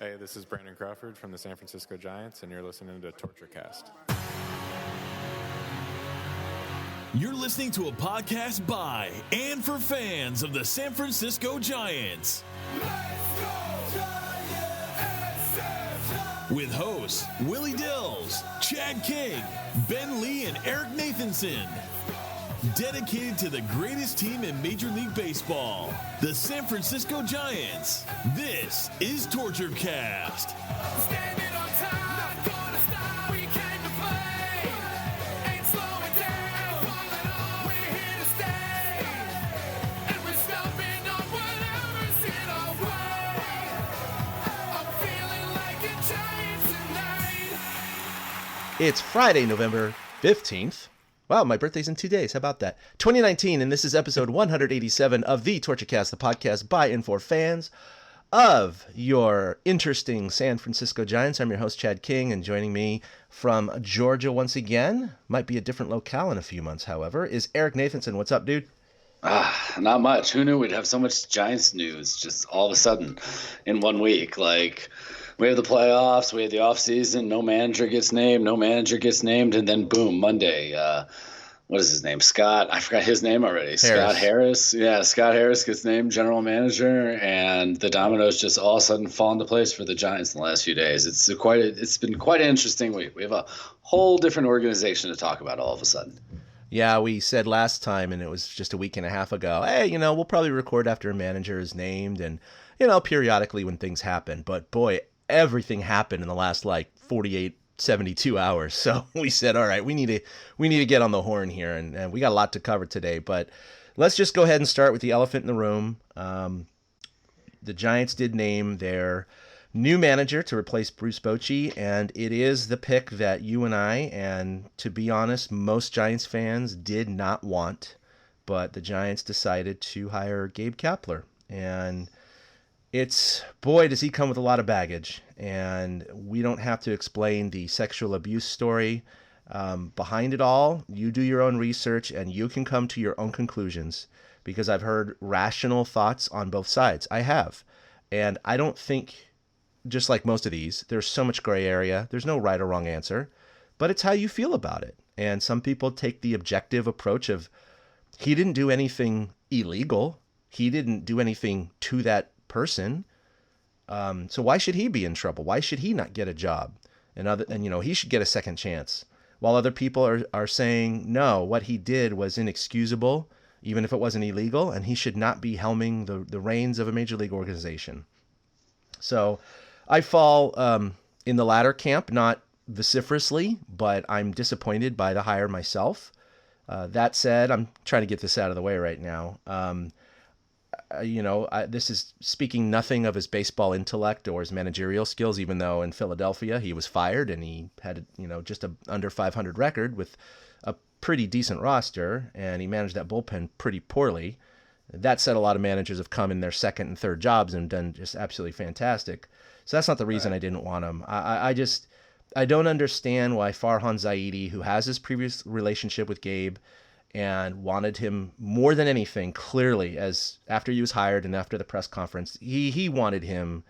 Hey, this is Brandon Crawford from the San Francisco Giants, and you're listening to Torture Cast. You're listening to a podcast by and for fans of the San Francisco Giants. Let's go, Giants! With hosts Willie Dills, Chad King, Ben Lee, and Eric Nathanson. Dedicated to the greatest team in Major League Baseball, the San Francisco Giants. This is Torture Cast. Standing on top, gonna stop, we came to play. Ain't slowing down, falling on, we're here to stay. And we're stomping on whatever's in our way. I'm feeling like a Giant tonight. It's Friday, November 15th. Wow, my birthday's in 2 days. How about that? 2019, and this is episode 187 of the Torture Cast, the podcast by and for fans of your interesting San Francisco Giants. I'm your host, Chad King, and joining me from Georgia once again, might be a different locale in a few months, however, is Eric Nathanson. What's up, dude? Not much. Who knew we'd have so much Giants news just all of a sudden in 1 week? Like, we have the playoffs, we have the offseason, no manager gets named, and then boom, Monday. What is his name? Scott. I forgot his name already. Harris. Scott Harris. Yeah, Scott Harris gets named general manager, and the dominoes just all of a sudden fall into place for the Giants in the last few days. It's been quite an interesting week. We have a whole different organization to talk about all of a sudden. Yeah, we said last time, and it was just a week and a half ago, hey, we'll probably record after a manager is named and, periodically when things happen. But boy, everything happened in the last 48, 72 hours. So we said, all right, we need to get on the horn here, and we got a lot to cover today. But let's just go ahead and start with the elephant in the room. The Giants did name their new manager to replace Bruce Bochy, and it is the pick that you and I, and to be honest, most Giants fans did not want. But the Giants decided to hire Gabe Kapler, and boy, does he come with a lot of baggage, and we don't have to explain the sexual abuse story behind it all. You do your own research, and you can come to your own conclusions, because I've heard rational thoughts on both sides. I have, and I don't think, just like most of these, there's so much gray area. There's no right or wrong answer, but it's how you feel about it. And some people take the objective approach of, he didn't do anything illegal. He didn't do anything to that person, so why should he be in trouble? Why should he not get a job? And he should get a second chance. While other people are saying, no, what he did was inexcusable, even if it wasn't illegal, and he should not be helming the reins of a major league organization. So I fall in the latter camp, not vociferously, but I'm disappointed by the hire myself. That said, I'm trying to get this out of the way right now. This is speaking nothing of his baseball intellect or his managerial skills, even though in Philadelphia he was fired and he had, just a under 500 record with a pretty decent roster, and he managed that bullpen pretty poorly. That said, a lot of managers have come in their second and third jobs and done just absolutely fantastic. So that's not the reason I didn't want him. I don't understand why Farhan Zaidi, who has his previous relationship with Gabe, and wanted him more than anything, clearly, as after he was hired and after the press conference, he wanted him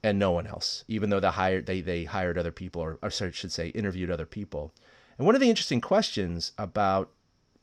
and no one else, even though they hired other people, or I should say interviewed other people. And one of the interesting questions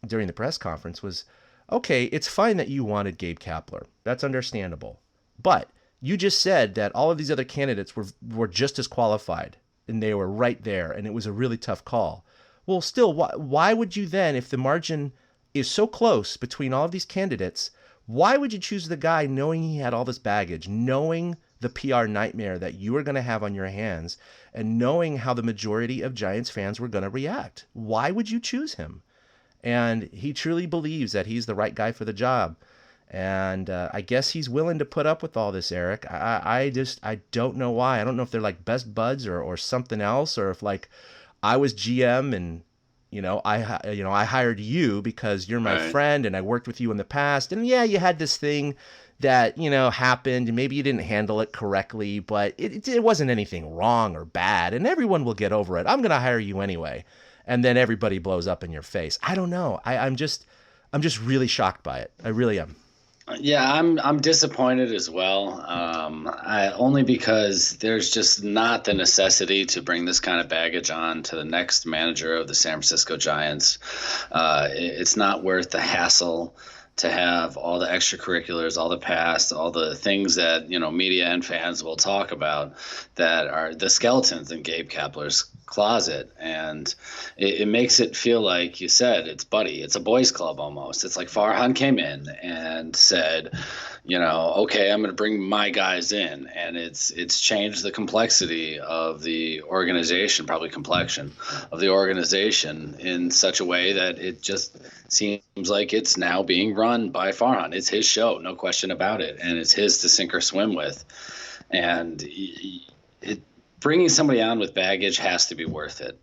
during the press conference was, okay, it's fine that you wanted Gabe Kapler. That's understandable. But you just said that all of these other candidates were just as qualified, and they were right there, and it was a really tough call. Well, still, why would you then, if the margin is so close between all of these candidates, why would you choose the guy knowing he had all this baggage, knowing the PR nightmare that you were going to have on your hands, and knowing how the majority of Giants fans were going to react? Why would you choose him? And he truly believes that he's the right guy for the job. And I guess he's willing to put up with all this, Eric. I don't know why. I don't know if they're like best buds or something else, or if I was GM and, I hired you because you're my friend and I worked with you in the past. And yeah, you had this thing that, happened and maybe you didn't handle it correctly, but it wasn't anything wrong or bad and everyone will get over it. I'm going to hire you anyway. And then everybody blows up in your face. I don't know. I'm just really shocked by it. I really am. Yeah, I'm disappointed as well. Only because there's just not the necessity to bring this kind of baggage on to the next manager of the San Francisco Giants. It's not worth the hassle to have all the extracurriculars, all the past, all the things that media and fans will talk about that are the skeletons in Gabe Kapler's closet. And it makes it feel like you said it's a boys club almost. It's like Farhan came in and said, okay, I'm going to bring my guys in, and it's changed the complexity of the organization, probably complexion of the organization in such a way that it just seems like it's now being run by Farhan. It's his show, no question about it, and it's his to sink or swim with. And bringing somebody on with baggage has to be worth it.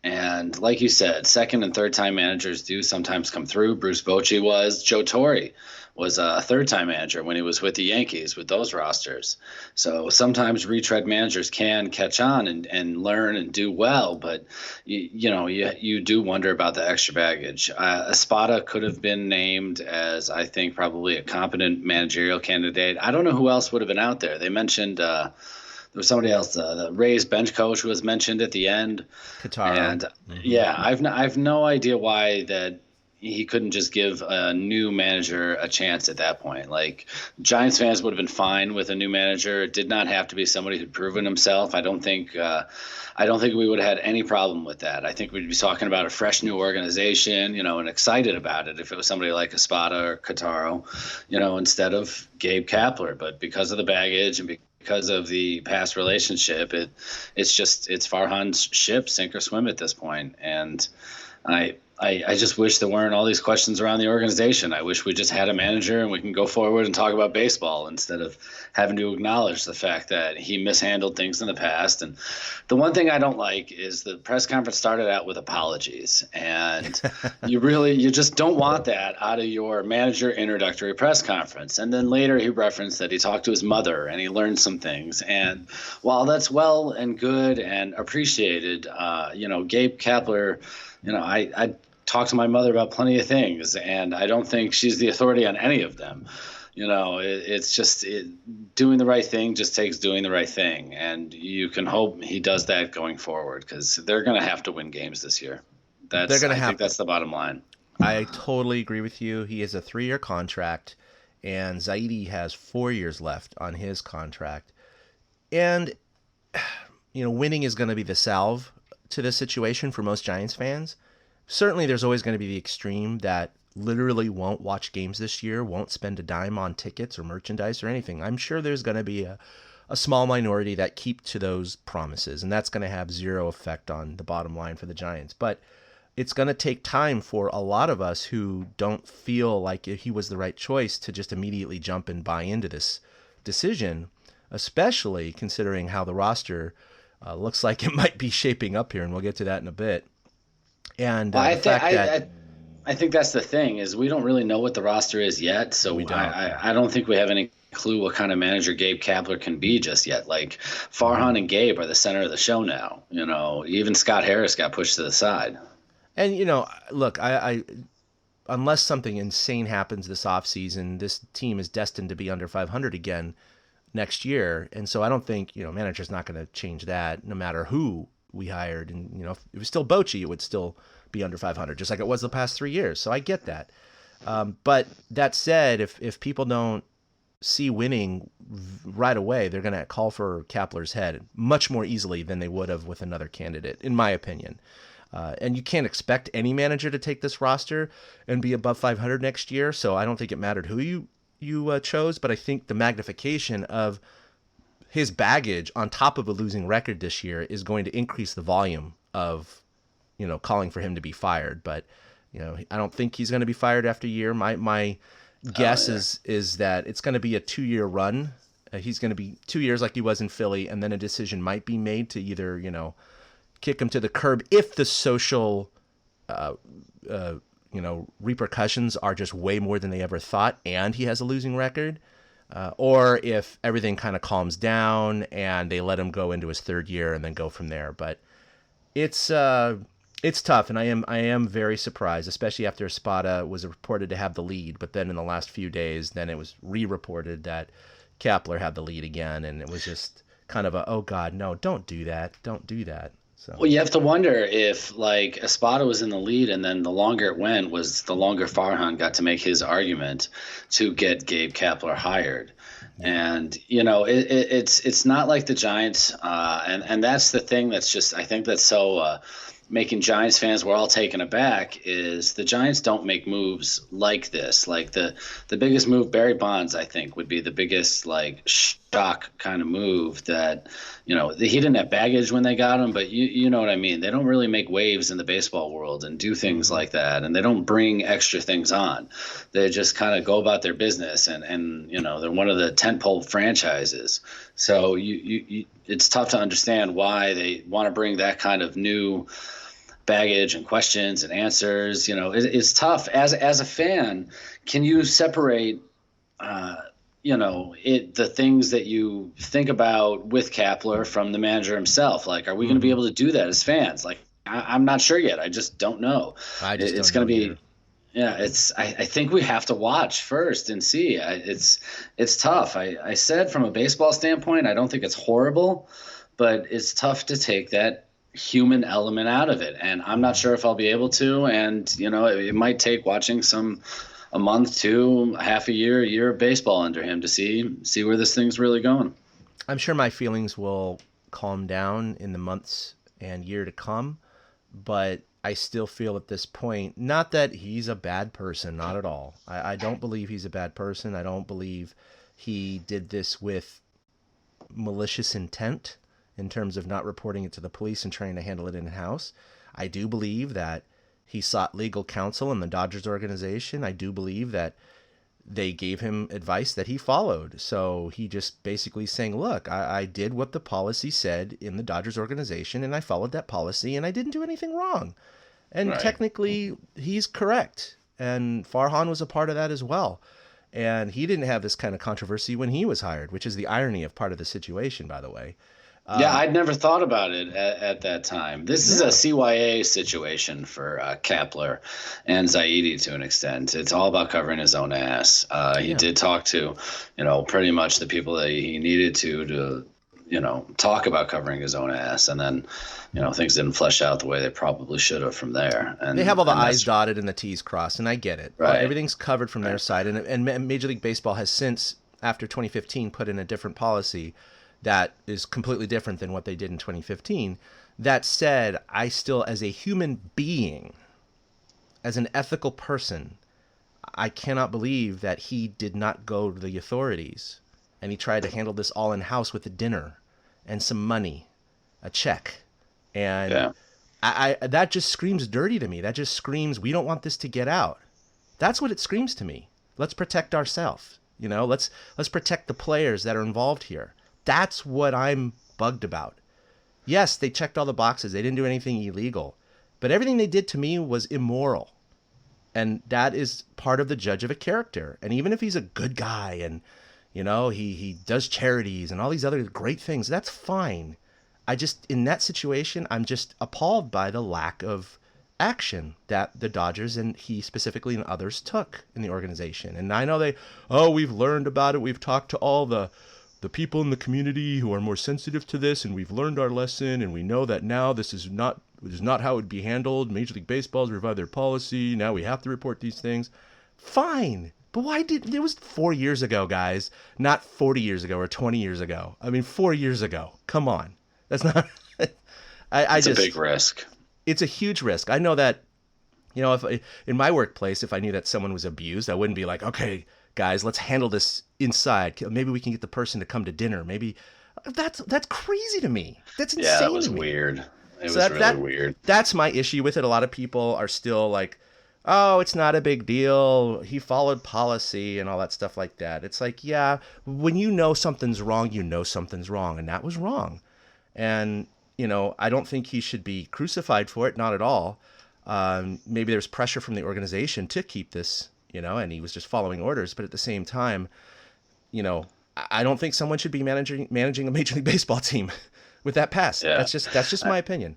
And like you said, second and third time managers do sometimes come through. Bruce Bochy was. Joe Torre was a third time manager when he was with the Yankees with those rosters. So sometimes retread managers can catch on and learn and do well, but you do wonder about the extra baggage. Espada could have been named as, I think, probably a competent managerial candidate. I don't know who else would have been out there. They mentioned there was somebody else, the Rays bench coach who was mentioned at the end. Katara. And yeah, I've no idea why that he couldn't just give a new manager a chance at that point. Like, Giants fans would have been fine with a new manager. It did not have to be somebody who'd proven himself. I don't think we would have had any problem with that. I think we'd be talking about a fresh new organization, and excited about it if it was somebody like Espada or Kataro, instead of Gabe Kapler. But because of the baggage and because of the past relationship, it's Farhan's ship, sink or swim at this point. And I just wish there weren't all these questions around the organization. I wish we just had a manager and we can go forward and talk about baseball instead of having to acknowledge the fact that he mishandled things in the past. And the one thing I don't like is the press conference started out with apologies. And you just don't want that out of your manager introductory press conference. And then later he referenced that he talked to his mother and he learned some things. And while that's well and good and appreciated, Gabe Kapler, I talk to my mother about plenty of things, and I don't think she's the authority on any of them. It's just doing the right thing just takes doing the right thing, and you can hope he does that going forward because they're going to have to win games this year. I think that's the bottom line. I totally agree with you. He has a 3-year contract, and Zaidi has 4 years left on his contract. And, winning is going to be the salve to this situation for most Giants fans. Certainly there's always going to be the extreme that literally won't watch games this year, won't spend a dime on tickets or merchandise or anything. I'm sure there's going to be a small minority that keep to those promises, and that's going to have zero effect on the bottom line for the Giants. But it's going to take time for a lot of us who don't feel like he was the right choice to just immediately jump and buy into this decision, especially considering how the roster looks like it might be shaping up here, and we'll get to that in a bit. And I think that's the thing is we don't really know what the roster is yet, so I don't think we have any clue what kind of manager Gabe Kapler can be just yet. Like, Farhan and Gabe are the center of the show now. Even Scott Harris got pushed to the side. And look, I unless something insane happens this offseason, this team is destined to be under 500 again next year. And so I don't think, manager's not going to change that no matter who we hired. And, if it was still Bochy, it would still be under 500, just like it was the past 3 years. So I get that. But that said, if people don't see winning right away, they're going to call for Kapler's head much more easily than they would have with another candidate, in my opinion. And you can't expect any manager to take this roster and be above 500 next year. So I don't think it mattered who you chose, but I think the magnification of his baggage on top of a losing record this year is going to increase the volume of, calling for him to be fired. But, I don't think he's going to be fired after a year. My guess is that it's going to be a 2-year run. He's going to be 2 years like he was in Philly, and then a decision might be made to either, kick him to the curb if the social, repercussions are just way more than they ever thought, and he has a losing record. Or if everything kind of calms down and they let him go into his 3rd year and then go from there. But it's It's tough, and I am very surprised, especially after Espada was reported to have the lead, but then in the last few days, then it was re-reported that Kapler had the lead again, and it was just kind of a, oh God, no, don't do that. So. Well, you have to wonder if like Espada was in the lead, and then the longer it went was the longer Farhan got to make his argument to get Gabe Kapler hired. And it's not like the Giants, and that's the thing that's just, I think that's so making Giants fans, we're all taken aback, is the Giants don't make moves like this. Like the biggest move, Barry Bonds, I think, would be the biggest like shock kind of move that, he didn't have baggage when they got him, but you know what I mean. They don't really make waves in the baseball world and do things like that, and they don't bring extra things on. They just kind of go about their business, and they're one of the tentpole franchises. So it's tough to understand why they want to bring that kind of new baggage and questions and answers. It's tough as a fan. Can you separate the things that you think about with Kapler from the manager himself? Like, are we going to be able to do that as fans? Like, I'm not sure yet. I just don't know. It's going to be either. Yeah, I think we have to watch first and see. It's tough. I said from a baseball standpoint, I don't think it's horrible, but it's tough to take that human element out of it. And I'm not sure if I'll be able to. And, it might take watching a month, two, half a year of baseball under him to see where this thing's really going. I'm sure my feelings will calm down in the months and year to come, but I still feel at this point, not that he's a bad person, not at all. I don't believe he's a bad person. I don't believe he did this with malicious intent in terms of not reporting it to the police and trying to handle it in-house. I do believe that he sought legal counsel in the Dodgers organization. I do believe that they gave him advice that he followed. So he just basically saying, look, I did what the policy said in the Dodgers organization, and I followed that policy, and I didn't do anything wrong. And right. Technically, he's correct. And Farhan was a part of that as well. And he didn't have this kind of controversy when he was hired, which is the irony of part of the situation, by the way. I'd never thought about it at that time. This is a CYA situation for Kapler and Zaidi to an extent. It's all about covering his own ass. He did talk to, pretty much the people that he needed to talk about covering his own ass. And then, things didn't flesh out the way they probably should have from there. And they have all the I's dotted and the T's crossed, and I get it. Right. Everything's covered from their side. And Major League Baseball has since, after 2015, put in a different policy that is completely different than what they did in 2015. That said, I still, as a human being, as an ethical person, I cannot believe that he did not go to the authorities and he tried to handle this all in-house with a dinner and some money, a check. And I that just screams dirty to me. That just screams, we don't want this to get out. That's what it screams to me. Let's protect ourselves. Let's protect the players that are involved here. That's what I'm bugged about. Yes, they checked all the boxes. They didn't do anything illegal. But everything they did to me was immoral. And that is part of the judge of a character. And even if he's a good guy and, he does charities and all these other great things, that's fine. In that situation, I'm just appalled by the lack of action that the Dodgers and he specifically and others took in the organization. And I know we've learned about it. We've talked to all the people in the community who are more sensitive to this, and we've learned our lesson, and we know that now this is not how it would be handled. Major League Baseball's revived their policy. Now we have to report these things. Fine. But it was 4 years ago, guys, not 40 years ago or 20 years ago. I mean, 4 years ago. Come on. That's not, it's a big risk. It's a huge risk. I know that, if in my workplace, if I knew that someone was abused, I wouldn't be like, okay, guys, let's handle this inside. Maybe we can get the person to come to dinner. Maybe that's crazy to me. That's insane. Yeah, that was to me. Weird. It was really weird. That's my issue with it. A lot of people are still like, oh, it's not a big deal. He followed policy and all that stuff like that. It's like, yeah, when you know something's wrong, something's wrong. And that was wrong. And, I don't think he should be crucified for it. Not at all. Maybe there's pressure from the organization to keep this, and he was just following orders. But at the same time, I don't think someone should be managing a Major League Baseball team with that past. Yeah. That's just my opinion.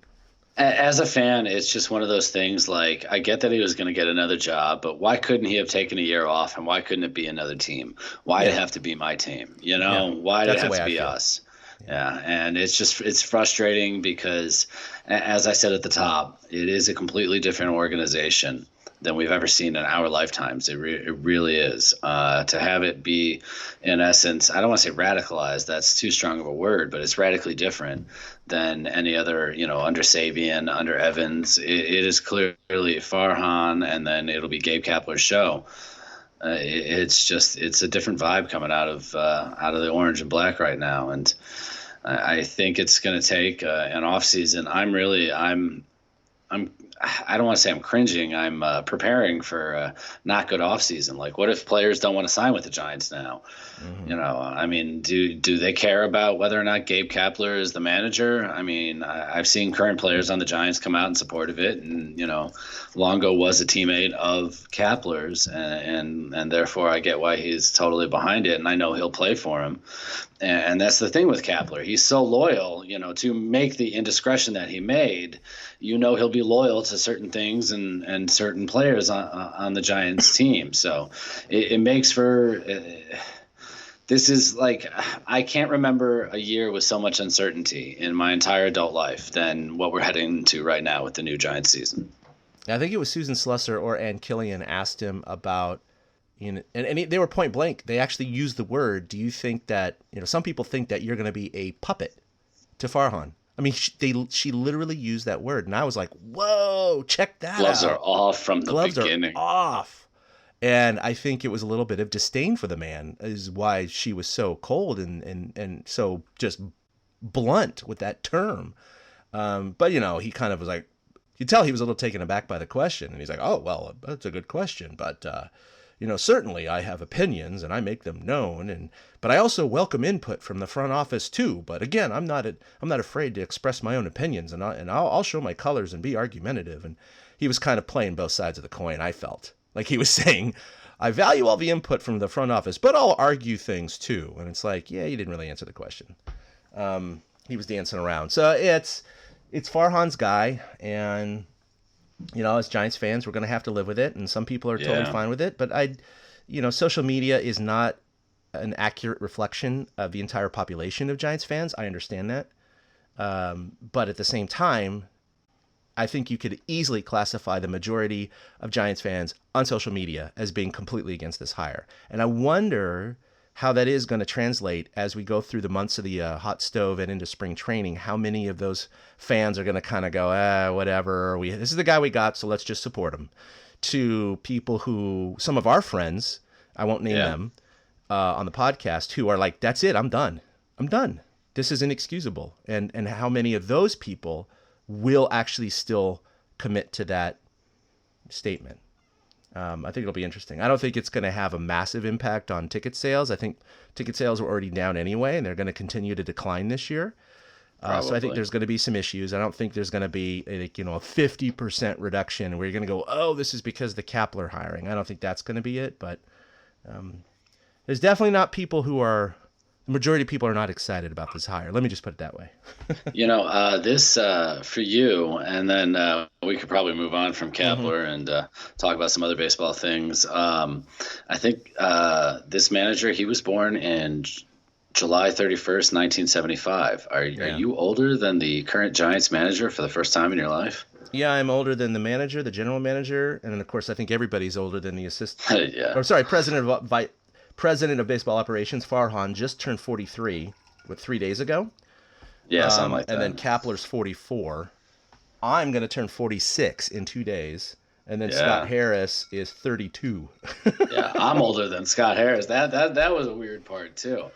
As a fan, it's just one of those things. Like, I get that he was going to get another job, but why couldn't he have taken a year off, and why couldn't it be another team? Why did it have to be my team? Why did it have to be us? Yeah, and it's frustrating because, as I said at the top, it is a completely different organization than we've ever seen in our lifetimes. It really is. To have it be, in essence, I don't want to say radicalized, that's too strong of a word, but it's radically different than any other, under Sabian, under Evans. It is clearly Farhan, and then it'll be Gabe Kapler's show. It's a different vibe coming out of the orange and black right now. And I think it's going to take an off season. I don't want to say I'm cringing. I'm preparing for a not good offseason. Like, what if players don't want to sign with the Giants now? Mm-hmm. Do they care about whether or not Gabe Kapler is the manager? I've seen current players on the Giants come out in support of it, and Longo was a teammate of Kapler's, and therefore I get why he's totally behind it, and I know he'll play for him. And that's the thing with Kapler. He's so loyal, to make the indiscretion that he made, he'll be loyal to certain things and certain players on the Giants team. So it makes for this is like, I can't remember a year with so much uncertainty in my entire adult life than what we're heading into right now with the new Giants season. I think it was Susan Slusser or Ann Killian asked him about, and they were point blank. They actually used the word. Do you think that, some people think that you're going to be a puppet to Farhan? She literally used that word, and I was like, whoa, check that Gloves out. Are off from the beginning. Gloves are off. And I think it was a little bit of disdain for the man is why she was so cold and so just blunt with that term. But, he kind of was like, you tell he was a little taken aback by the question. And he's like, oh, well, that's a good question. But, certainly I have opinions and I make them known. But I also welcome input from the front office too. But again, I'm not afraid to express my own opinions, and I'll show my colors and be argumentative. And he was kind of playing both sides of the coin. I felt like he was saying, I value all the input from the front office, but I'll argue things too. And it's like, yeah, you didn't really answer the question. He was dancing around. So it's Farhan's guy, and as Giants fans, we're going to have to live with it, and some people are totally fine with it. But social media is not an accurate reflection of the entire population of Giants fans. I understand that. But at the same time, I think you could easily classify the majority of Giants fans on social media as being completely against this hire. And I wonder how that is going to translate as we go through the months of the hot stove and into spring training. How many of those fans are going to kind of go, whatever, this is the guy we got, so let's just support him, to people who, some of our friends, I won't name them on the podcast, who are like, that's it, I'm done. This is inexcusable. And how many of those people will actually still commit to that statement? I think it'll be interesting. I don't think it's going to have a massive impact on ticket sales. I think ticket sales were already down anyway, and they're going to continue to decline this year. So I think there's going to be some issues. I don't think there's going to be a 50% reduction where you're going to go, oh, this is because of the Kapler hiring. I don't think that's going to be it, but there's definitely not people who are, the majority of people are not excited about this hire. Let me just put it that way. This for you, and then we could probably move on from Kapler and talk about some other baseball things. I think this manager, he was born in July 31st, 1975. Are you older than the current Giants manager for the first time in your life? Yeah, I'm older than the manager, the general manager, and then, of course, I think everybody's older than the assistant. President of baseball operations, Farhan, just turned 43, 3 days ago? Yeah, something like that. And then Kapler's 44. I'm going to turn 46 in 2 days. And then Scott Harris is 32. Yeah, I'm older than Scott Harris. That was a weird part, too.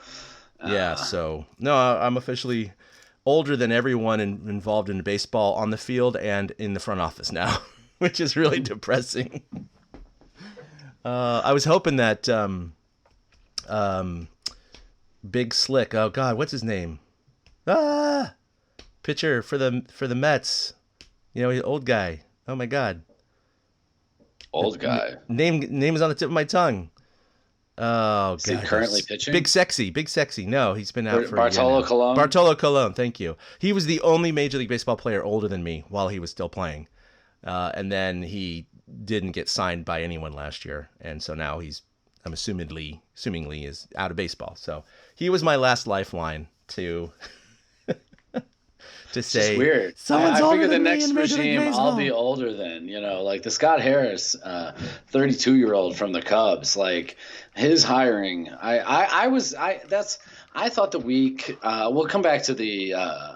So, no, I'm officially older than everyone involved in baseball on the field and in the front office now, which is really depressing. I was hoping that... Big Slick. Oh God, what's his name? Pitcher for the Mets. Old guy. Oh my God. Old guy. Name is on the tip of my tongue. Oh, Is he God. currently pitching? Big Sexy. No, he's been out for Bartolo a year now. Colon? Bartolo Colon, thank you. He was the only Major League Baseball player older than me while he was still playing. And then he didn't get signed by anyone last year. And so now I'm assumingly is out of baseball. So he was my last lifeline to say, it's weird. Someone's I older figure the than me next in Major League regime, Baseball. I'll be older than, like the Scott Harris, 32-year-old from the Cubs, like his hiring. I thought the week, we'll come back to the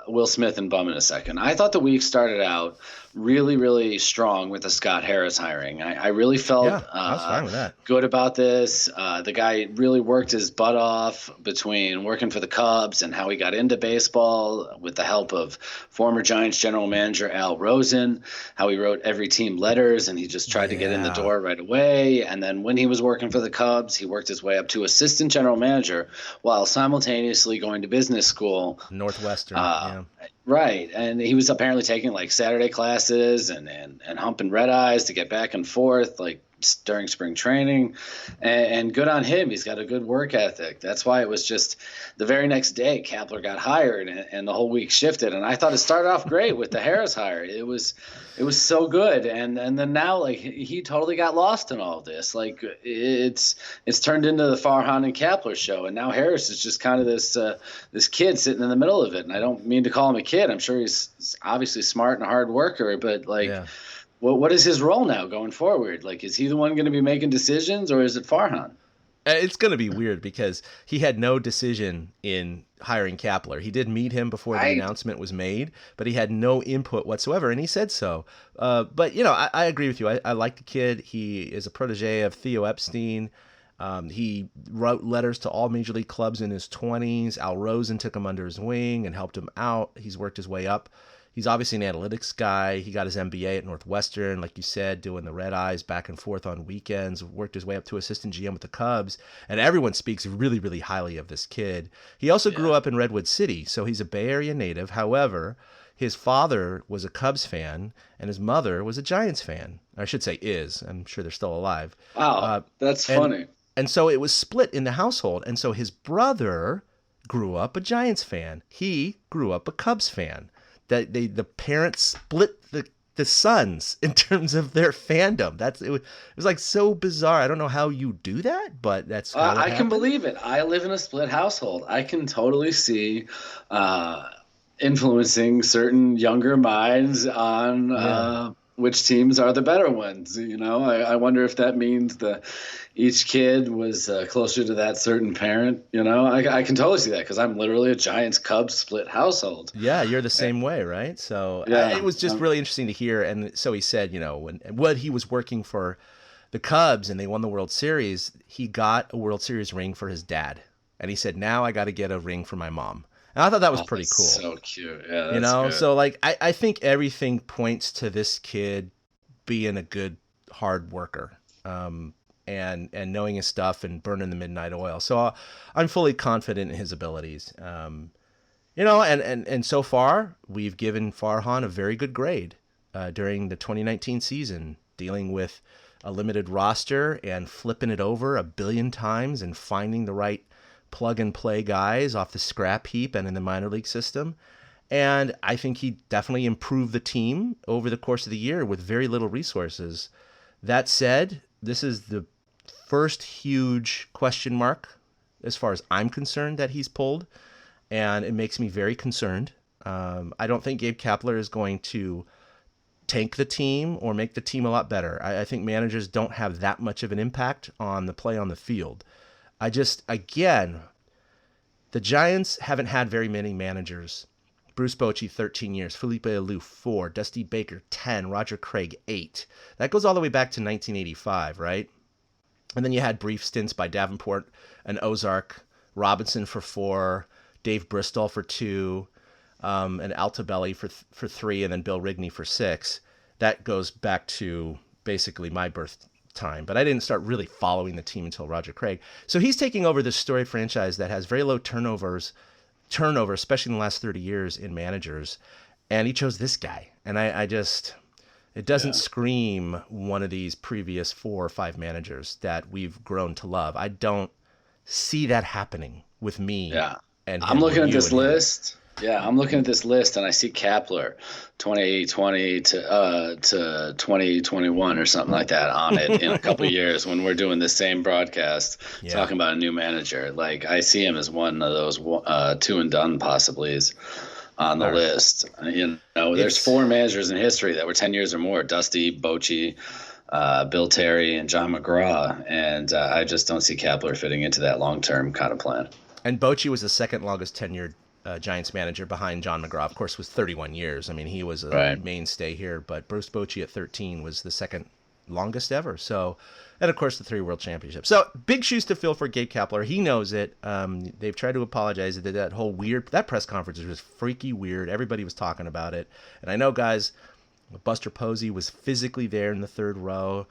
Will Smith and Bum in a second. I thought the week started out really, really strong with the Scott Harris hiring. I really felt I was fine with that. Good about this. The guy really worked his butt off between working for the Cubs and how he got into baseball with the help of former Giants general manager Al Rosen, how he wrote every team letters and he just tried to get in the door right away. And then when he was working for the Cubs, he worked his way up to assistant general manager while simultaneously going to business school. Northwestern, Right. And he was apparently taking like Saturday classes and humping red eyes to get back and forth like during spring training. And good on him. He's got a good work ethic. That's why it was just the very next day Kapler got hired and the whole week shifted. And I thought it started off great with the Harris hire. It was so good. And then now like he totally got lost in all of this. Like it's turned into the Farhan and Kapler show. And now Harris is just kind of this kid sitting in the middle of it. And I don't mean to call him a kid. I'm sure he's obviously smart and a hard worker, but what is his role now going forward? Like, is he the one going to be making decisions or is it Farhan? It's going to be weird because he had no decision in hiring Kapler. He did meet him before the announcement was made, but he had no input whatsoever, and he said so. But, I agree with you. I like the kid. He is a protege of Theo Epstein. He wrote letters to all major league clubs in his 20s. Al Rosen took him under his wing and helped him out. He's worked his way up. He's obviously an analytics guy. He got his MBA at Northwestern, like you said, doing the red eyes back and forth on weekends, worked his way up to assistant GM with the Cubs. And everyone speaks really, really highly of this kid. He also grew up in Redwood City, so he's a Bay Area native. However, his father was a Cubs fan and his mother was a Giants fan. I should say is. I'm sure they're still alive. Wow, that's funny. And so it was split in the household. And so his brother grew up a Giants fan. He grew up a Cubs fan. That the parents split the sons in terms of their fandom. It was like so bizarre. I don't know how you do that, but that's how it I happened. can believe it. I live in a split household. I can totally see influencing certain younger minds on which teams are the better ones. I wonder if that means each kid was closer to that certain parent. I can totally see that because I'm literally a Giants Cubs split household. Yeah, you're the same way, right? So it was just really interesting to hear. And so he said, when he was working for the Cubs and they won the World Series, he got a World Series ring for his dad. And he said, now I got to get a ring for my mom. And I thought that was pretty cool. So cute. Yeah, that's good. So like I think everything points to this kid being a good hard worker. And knowing his stuff and burning the midnight oil. So I'm fully confident in his abilities. And so far we've given Farhan a very good grade during the 2019 season, dealing with a limited roster and flipping it over 1 billion times and finding the right plug and play guys off the scrap heap and in the minor league system. And I think he definitely improved the team over the course of the year with very little resources. That said, this is the first huge question mark as far as I'm concerned that he's pulled, and it makes me very concerned. I don't think Gabe Kapler is going to tank the team or make the team a lot better. I think managers don't have that much of an impact on the play on the field. The Giants haven't had very many managers. Bruce Bochy, 13 years. Felipe Alou, 4. Dusty Baker, 10. Roger Craig, 8. That goes all the way back to 1985, right? And then you had brief stints by Davenport and Ozark, Robinson for 4, Dave Bristol for 2, and Altobelli for 3, and then Bill Rigney for 6. That goes back to basically my birth time. But I didn't start really following the team until Roger Craig. So he's taking over this storied franchise that has very low turnover, especially in the last 30 years in managers. And he chose this guy. And It doesn't scream one of these previous 4 or 5 managers that we've grown to love. I don't see that happening with me. Yeah. And I'm looking at this list. Yeah, I'm looking at this list and I see Kapler 2020 to 2021 or something like that on it in a couple of years when we're doing the same broadcast talking about a new manager. Like I see him as one of those 2 and done possibilities on the list. You know, there's 4 managers in history that were 10 years or more: Dusty, Bochy, Bill Terry, and John McGraw. And I just don't see Kapler fitting into that long-term kind of plan. And Bochy was the second longest tenured Giants manager behind John McGraw. Of course, was 31 years. I mean, he was a mainstay here, but Bruce Bochy at 13 was the second longest ever. So, and of course, the 3 World Championships. So, big shoes to fill for Gabe Kapler. He knows it. They've tried to apologize. That whole that press conference was freaky weird. Everybody was talking about it. And I know, guys, Buster Posey was physically there in the 3rd row.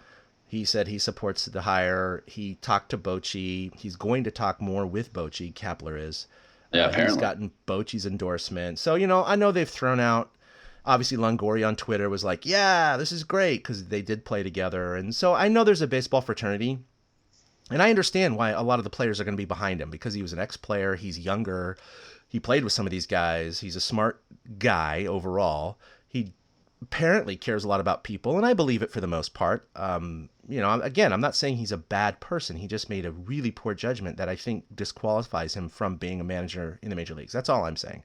He said he supports the hire. He talked to Bochy. He's going to talk more with Bochy. Kapler is. Yeah, apparently. He's gotten Bochy's endorsement. So, you know, I know they've thrown out, obviously Longoria on Twitter was like, yeah, this is great, because they did play together. And so I know there's a baseball fraternity. And I understand why a lot of the players are going to be behind him, because he was an ex-player. He's younger. He played with some of these guys. He's a smart guy overall. He apparently cares a lot about people, and I believe it for the most part. You know, again, I'm not saying he's a bad person. He just made a really poor judgment that I think disqualifies him from being a manager in the major leagues. That's all I'm saying.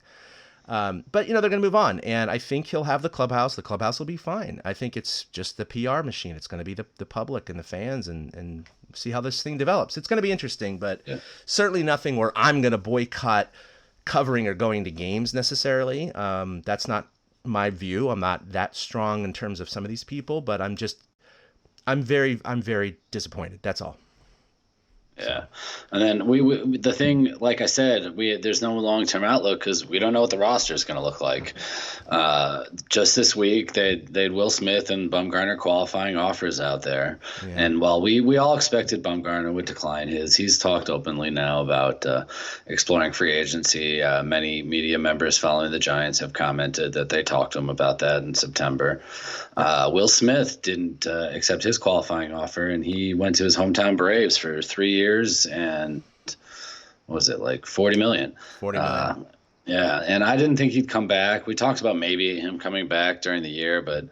But, you know, they're going to move on, and I think he'll have the clubhouse. The clubhouse will be fine. I think it's just the PR machine. It's going to be the public and the fans, and see how this thing develops. It's going to be interesting, but certainly nothing where I'm going to boycott covering or going to games necessarily. That's not my view. I'm not that strong in terms of some of these people, but I'm very disappointed. That's all. Yeah. And then the thing, like I said, there's no long-term outlook because we don't know what the roster is going to look like. Just this week, they had Will Smith and Bumgarner qualifying offers out there. Yeah. And while we all expected Bumgarner would decline he's talked openly now about exploring free agency. Many media members following the Giants have commented that they talked to him about that in September. Will Smith didn't accept his qualifying offer, and he went to his hometown Braves for 3 years and what was it, like $40 million? $40 million. Yeah, and I didn't think he'd come back. We talked about maybe him coming back during the year, but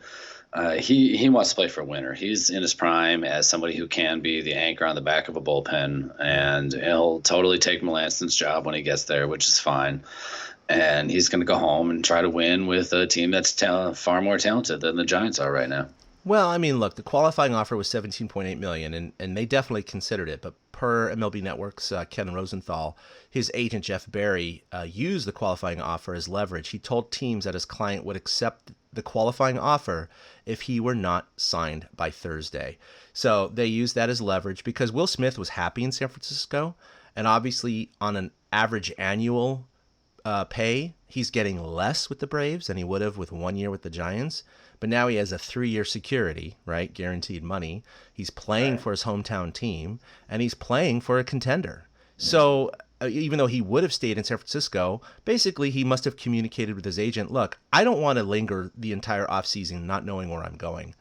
he wants to play for a winner. He's in his prime as somebody who can be the anchor on the back of a bullpen, and he'll totally take Melanson's job when he gets there, which is fine. And he's going to go home and try to win with a team that's far more talented than the Giants are right now. Well, I mean, look, the qualifying offer was $17.8 million, and they definitely considered it. But per MLB Network's Ken Rosenthal, his agent Jeff Berry used the qualifying offer as leverage. He told teams that his client would accept the qualifying offer if he were not signed by Thursday. So they used that as leverage because Will Smith was happy in San Francisco, and obviously on an average annual pay, he's getting less with the Braves than he would have with 1 year with the Giants. But now he has a 3-year security, right? Guaranteed money. He's playing for his hometown team, and he's playing for a contender. So even though he would have stayed in San Francisco, basically he must have communicated with his agent, look, I don't want to linger the entire offseason not knowing where I'm going.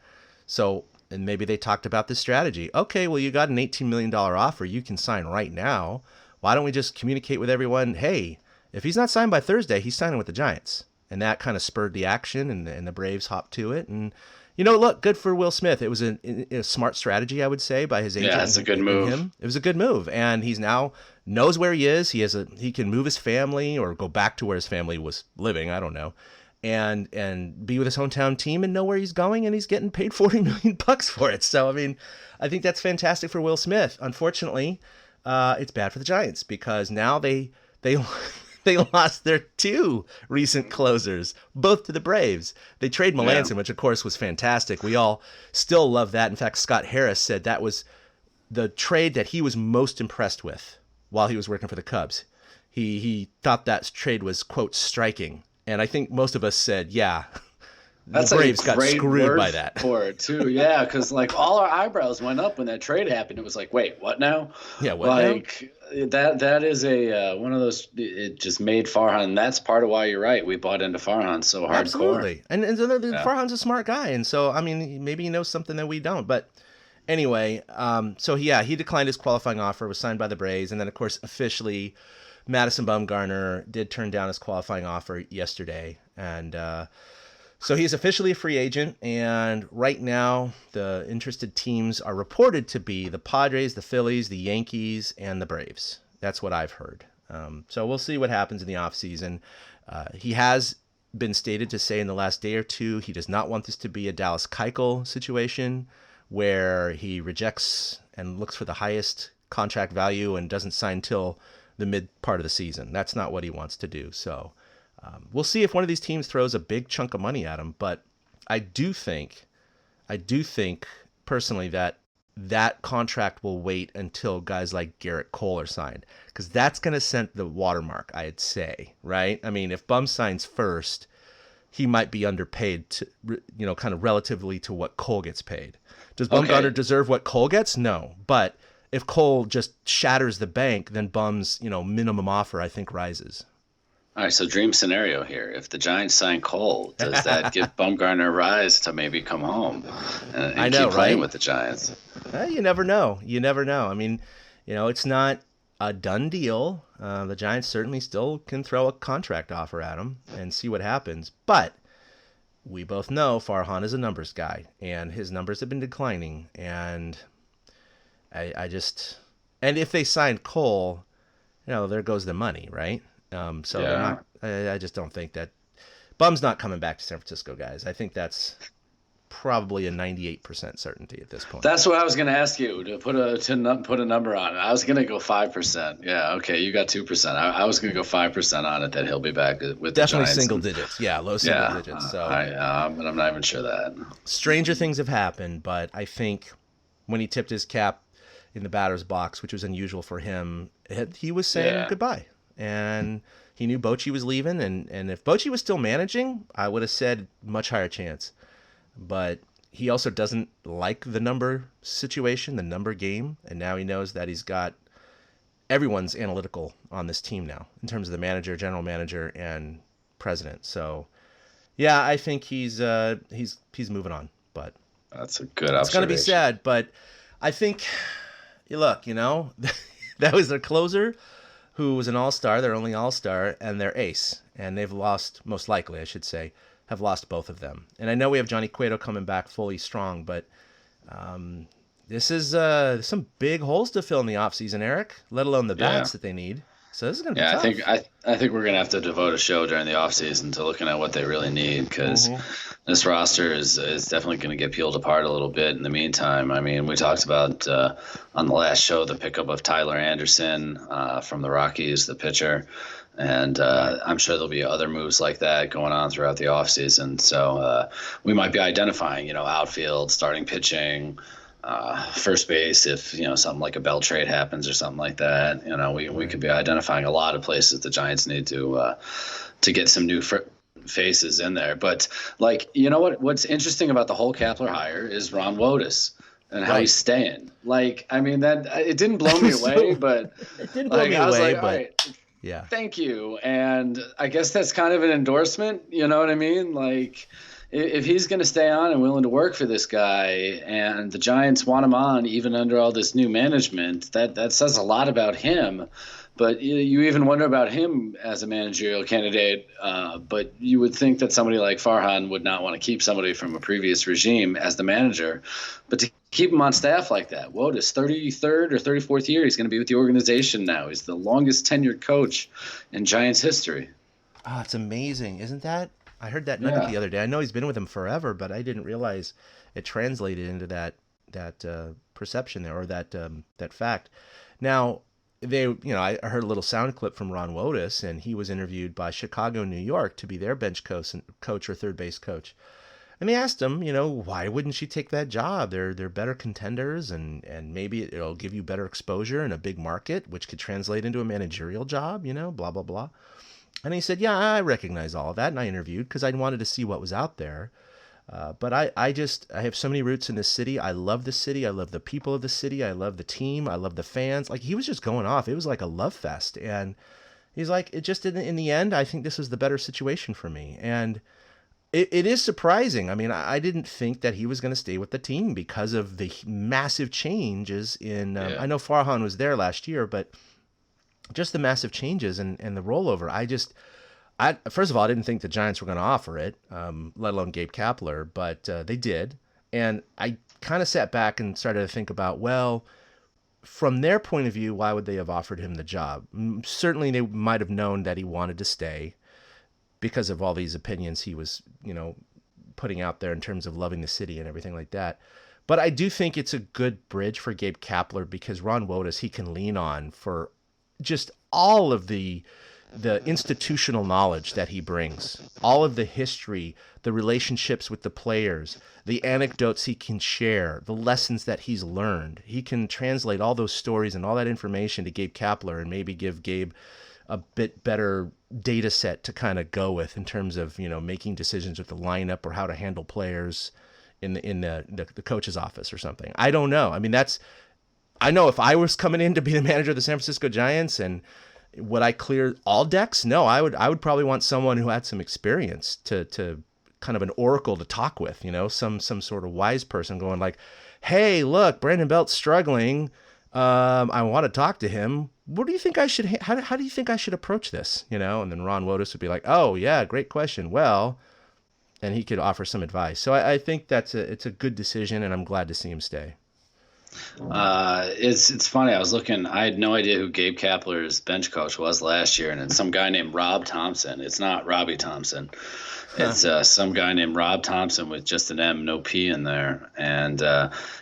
So, and maybe they talked about this strategy. Okay, well, you got an $18 million offer you can sign right now. Why don't we just communicate with everyone, hey, if he's not signed by Thursday, he's signing with the Giants. And that kind of spurred the action, and the Braves hopped to it. And, you know, look, good for Will Smith. It was a smart strategy, I would say, by his agent. Yeah, it's a good move. It was a good move. And he's now knows where he is. He can move his family or go back to where his family was living. I don't know. And be with his hometown team and know where he's going. And he's getting paid $40 million for it. So, I mean, I think that's fantastic for Will Smith. Unfortunately, it's bad for the Giants because now they lost their 2 recent closers, both to the Braves. They trade Melancon, which, of course, was fantastic. We all still love that. In fact, Scott Harris said that was the trade that he was most impressed with while he was working for the Cubs. He thought that trade was, quote, striking. And I think most of us said, yeah, That's Braves like a got great screwed word by that. for it too. Yeah, because like all our eyebrows went up when that trade happened. It was like, wait, what now? Yeah, what now? Like that is a one of those. It just made Farhan. That's part of why you're right. We bought into Farhan so hardcore. Absolutely, and Farhan's a smart guy, and so I mean, maybe he knows something that we don't. But anyway, so yeah, he declined his qualifying offer, was signed by the Braves, and then of course officially, Madison Bumgarner did turn down his qualifying offer yesterday, and so he's officially a free agent. And right now, the interested teams are reported to be the Padres, the Phillies, the Yankees, and the Braves. That's what I've heard. So we'll see what happens in the offseason. He has been stated to say in the last day or two he does not want this to be a Dallas Keuchel situation where he rejects and looks for the highest contract value and doesn't sign till the mid part of the season. That's not what he wants to do. So we'll see if one of these teams throws a big chunk of money at him. But I do think personally that contract will wait until guys like Garrett Cole are signed, because that's going to set the watermark, I'd say, right? I mean, if Bum signs first, he might be underpaid, to, kind of relatively to what Cole gets paid. Does Bumgarner deserve what Cole gets? No. But if Cole just shatters the bank, then Bum's, minimum offer, I think, rises. All right, so dream scenario here. If the Giants sign Cole, does that give Bumgarner a rise to maybe come home and keep playing with the Giants? You never know. I mean, it's not a done deal. The Giants certainly still can throw a contract offer at him and see what happens. But we both know Farhan is a numbers guy, and his numbers have been declining. And and if they sign Cole, there goes the money, right? So yeah. I just don't think that Bum's not coming back to San Francisco, guys. I think that's probably a 98% certainty at this point. That's what I was going to ask you, to put a number on it. I was going to go 5%. Yeah, okay, you got 2%. I was going to go 5% on it that he'll be back with the Giants. Definitely single digits. Yeah, low single digits. So but I'm not even sure that. Stranger things have happened, but I think when he tipped his cap in the batter's box, which was unusual for him, he was saying goodbye. And he knew Bochy was leaving, and if Bochy was still managing, I would have said much higher chance. But he also doesn't like the number situation, the number game, and now he knows that he's got everyone's analytical on this team now in terms of the manager, general manager, and president. So, yeah, I think he's moving on. But that's a good observation. It's going to be sad, but I think, look, that was their closer, who was an all-star, their only all-star, and their ace. And they've lost, most likely, I should say, have lost both of them. And I know we have Johnny Cueto coming back fully strong, but this is some big holes to fill in the offseason, Eric, let alone the bats that they need. So this is going to be tough. I think we're going to have to devote a show during the offseason to looking at what they really need, because this roster is definitely going to get peeled apart a little bit in the meantime. I mean, we talked about on the last show the pickup of Tyler Anderson from the Rockies, the pitcher. And I'm sure there'll be other moves like that going on throughout the offseason. So we might be identifying, outfield, starting pitching, first base, if, something like a Bell trade happens or something like that. We could be identifying a lot of places the Giants need to get some new faces in there. But, what's interesting about the whole Kapler hire is Ron Wotus and how he's staying. It didn't blow me away, but it didn't blow me away, but... all right. Yeah. Thank you. And I guess that's kind of an endorsement. You know what I mean? If he's going to stay on and willing to work for this guy, and the Giants want him on even under all this new management, that says a lot about him. But you even wonder about him as a managerial candidate. But you would think that somebody like Farhan would not want to keep somebody from a previous regime as the manager. But to keep him on staff like that, Wotus, 33rd or 34th year, he's going to be with the organization now. He's the longest tenured coach in Giants history. Oh, it's amazing, isn't that? I heard that nugget the other day. I know he's been with him forever, but I didn't realize it translated into that perception there, or that fact. Now, I heard a little sound clip from Ron Wotus, and he was interviewed by Chicago, New York, to be their bench coach or third base coach. And they asked him, why wouldn't you take that job? They're better contenders, and maybe it'll give you better exposure in a big market, which could translate into a managerial job, blah, blah, blah. And he said, yeah, I recognize all of that, and I interviewed because I wanted to see what was out there. But I have so many roots in this city. I love the city. I love the people of the city. I love the team. I love the fans. Like, he was just going off. It was like a love fest. And he's like, it just in the end, I think this is the better situation for me. And it is surprising. I mean, I didn't think that he was going to stay with the team because of the massive changes in, I know Farhan was there last year, but just the massive changes and the rollover. First of all, I didn't think the Giants were going to offer it, let alone Gabe Kapler, but they did. And I kind of sat back and started to think about, well, from their point of view, why would they have offered him the job? Certainly they might have known that he wanted to stay because of all these opinions he was, putting out there in terms of loving the city and everything like that. But I do think it's a good bridge for Gabe Kapler because Ron Wotus, he can lean on for just all of the institutional knowledge that he brings, all of the history, the relationships with the players, the anecdotes he can share, the lessons that he's learned. He can translate all those stories and all that information to Gabe Kapler and maybe give Gabe a bit better data set to kind of go with in terms of, making decisions with the lineup or how to handle players in the coach's office or something. I don't know. I mean, I know if I was coming in to be the manager of the San Francisco Giants and would I clear all decks? No, I would probably want someone who had some experience to kind of an oracle to talk with, some sort of wise person going like, hey, look, Brandon Belt's struggling. I want to talk to him. What do you think I should, how do you think I should approach this? And then Ron Wotus would be like, oh yeah, great question. Well, and he could offer some advice. So I think it's a good decision and I'm glad to see him stay. It's funny. I was looking. I had no idea who Gabe Kapler's bench coach was last year, and it's some guy named Rob Thompson. It's not Robbie Thompson. It's some guy named Rob Thompson with just an M, no P in there. And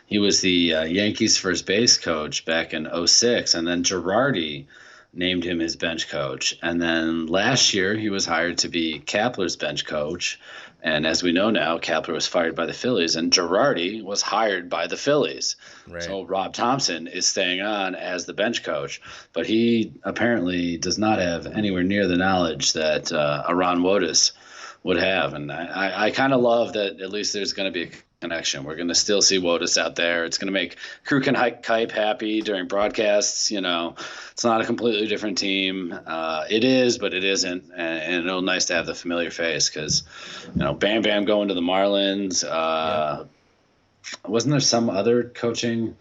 he was the Yankees first base coach back in 2006, and then Girardi named him his bench coach. And then last year he was hired to be Kapler's bench coach. And as we know now, Kapler was fired by the Phillies, and Girardi was hired by the Phillies. Right. So Rob Thompson is staying on as the bench coach, but he apparently does not have anywhere near the knowledge that Ron Wotus would have. And I kind of love that at least there's going to be a connection. We're going to still see Wotus out there. It's going to make Kruk and Kipe happy during broadcasts. It's not a completely different team. It is, but it isn't. And it'll nice to have the familiar face because, Bam Bam going to the Marlins. Wasn't there some other coaching?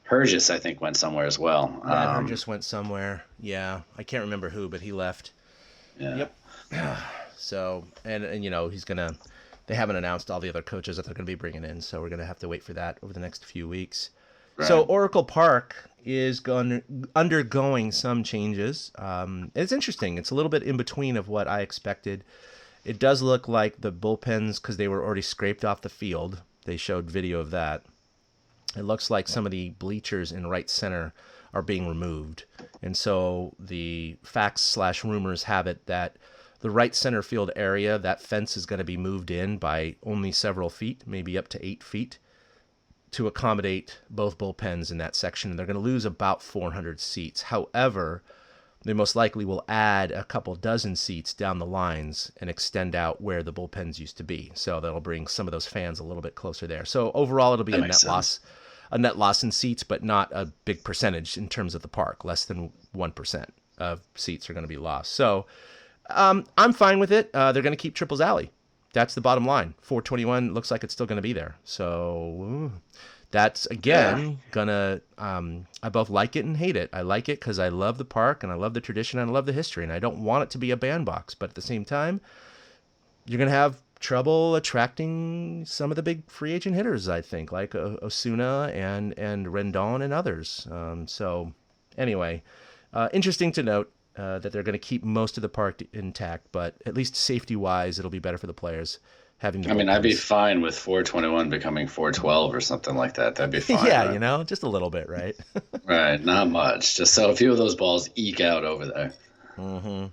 Hergis, I think, went somewhere as well. Yeah, Hergis went somewhere. Yeah, I can't remember who, but he left. Yeah. Yep. So, and he's going to, they haven't announced all the other coaches that they're going to be bringing in, so we're going to have to wait for that over the next few weeks. Right. So Oracle Park is undergoing some changes. It's interesting. It's a little bit in between of what I expected. It does look like the bullpens, because they were already scraped off the field. They showed video of that. It looks like some of the bleachers in right center are being removed. And so the facts/rumors have it that the right center field area, that fence is going to be moved in by only several feet, maybe up to 8 feet, to accommodate both bullpens in that section. And they're going to lose about 400 seats. However, they most likely will add a couple dozen seats down the lines and extend out where the bullpens used to be. So that'll bring some of those fans a little bit closer there. So overall, it'll be a net loss in seats, but not a big percentage in terms of the park. Less than 1% of seats are going to be lost. So I'm fine with it. They're going to keep Triples Alley. That's the bottom line. 421 looks like it's still going to be there. So that's, again, gonna, I both like it and hate it. I like it because I love the park and I love the tradition and I love the history, and I don't want it to be a bandbox. But at the same time, you're going to have trouble attracting some of the big free agent hitters, I think, like Osuna and Rendon and others. So anyway, interesting to note that they're going to keep most of the park intact, but at least safety-wise, it'll be better for the players. I'd be fine with 421 becoming 412 or something like that. That'd be fine. Yeah, right? Just a little bit, right? Right, not much. Just so a few of those balls eke out over there. Mm-hmm.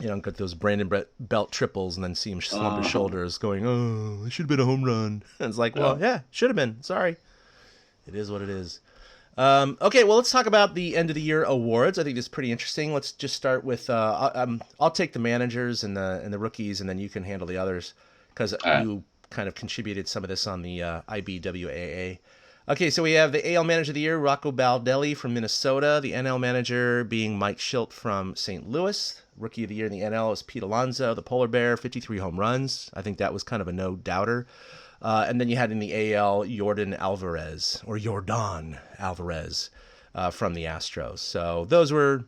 You don't get those Brandon Belt triples and then see him slump his shoulders going, oh, it should have been a home run. And it's like, well, yeah, should have been. Sorry. It is what it is. Okay, well, let's talk about the end of the year awards. I think it's pretty interesting. Let's just start with I'll take the managers and the rookies, and then you can handle the others because you kind of contributed some of this on the IBWAA. Okay, so we have the AL Manager of the Year, Rocco Baldelli from Minnesota. The NL Manager being Mike Schilt from St. Louis. Rookie of the Year in the NL is Pete Alonso, the Polar Bear, 53 home runs. I think that was kind of a no-doubter. And then you had in the AL, Yordan Alvarez from the Astros. So those were,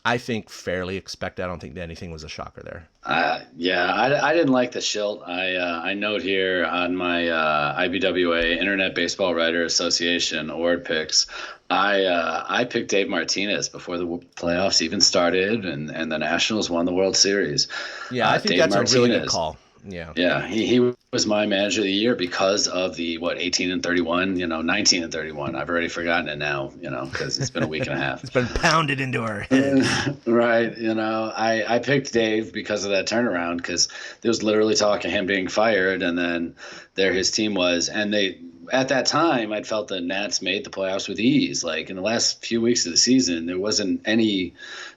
I think, fairly expected. I don't think that anything was a shocker there. I didn't like the Schilt. I note here on my IBWA Internet Baseball Writer Association award picks, I picked Dave Martinez before the playoffs even started, and the Nationals won the World Series. Yeah, I think Dave that's Martinez, a really good call. Yeah, he was my Manager of the Year because of the 18 and 31, 19 and 31. I've already forgotten it now, because it's been a week and a half. It's been pounded into our head. Right, I picked Dave because of that turnaround, because there was literally talk of him being fired, and then there his team was, and at that time, I'd felt the Nats made the playoffs with ease. Like in the last few weeks of the season, there wasn't any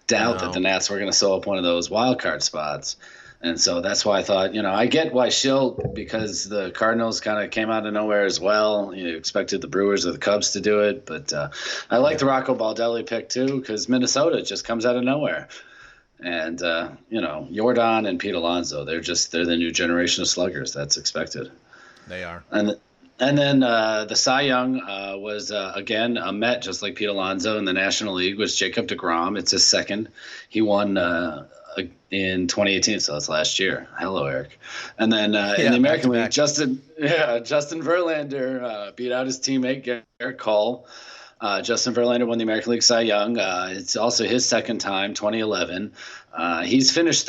doubt that the Nats were going to sew up one of those wild card spots. And so that's why I thought, I get why Schilt, because the Cardinals kind of came out of nowhere as well. You expected the Brewers or the Cubs to do it. But I like the Rocco Baldelli pick, too, because Minnesota just comes out of nowhere. And, Yordan and Pete Alonso, they're the new generation of sluggers. That's expected. They are. And then the Cy Young was, again, a Met, just like Pete Alonso in the National League, was Jacob deGrom. It's his second. He won in 2018, so that's last year. Hello, Eric. And then in the American League, Justin Verlander beat out his teammate Garrett Cole. Justin Verlander won the American League Cy Young. It's also his second time, 2011. He's finished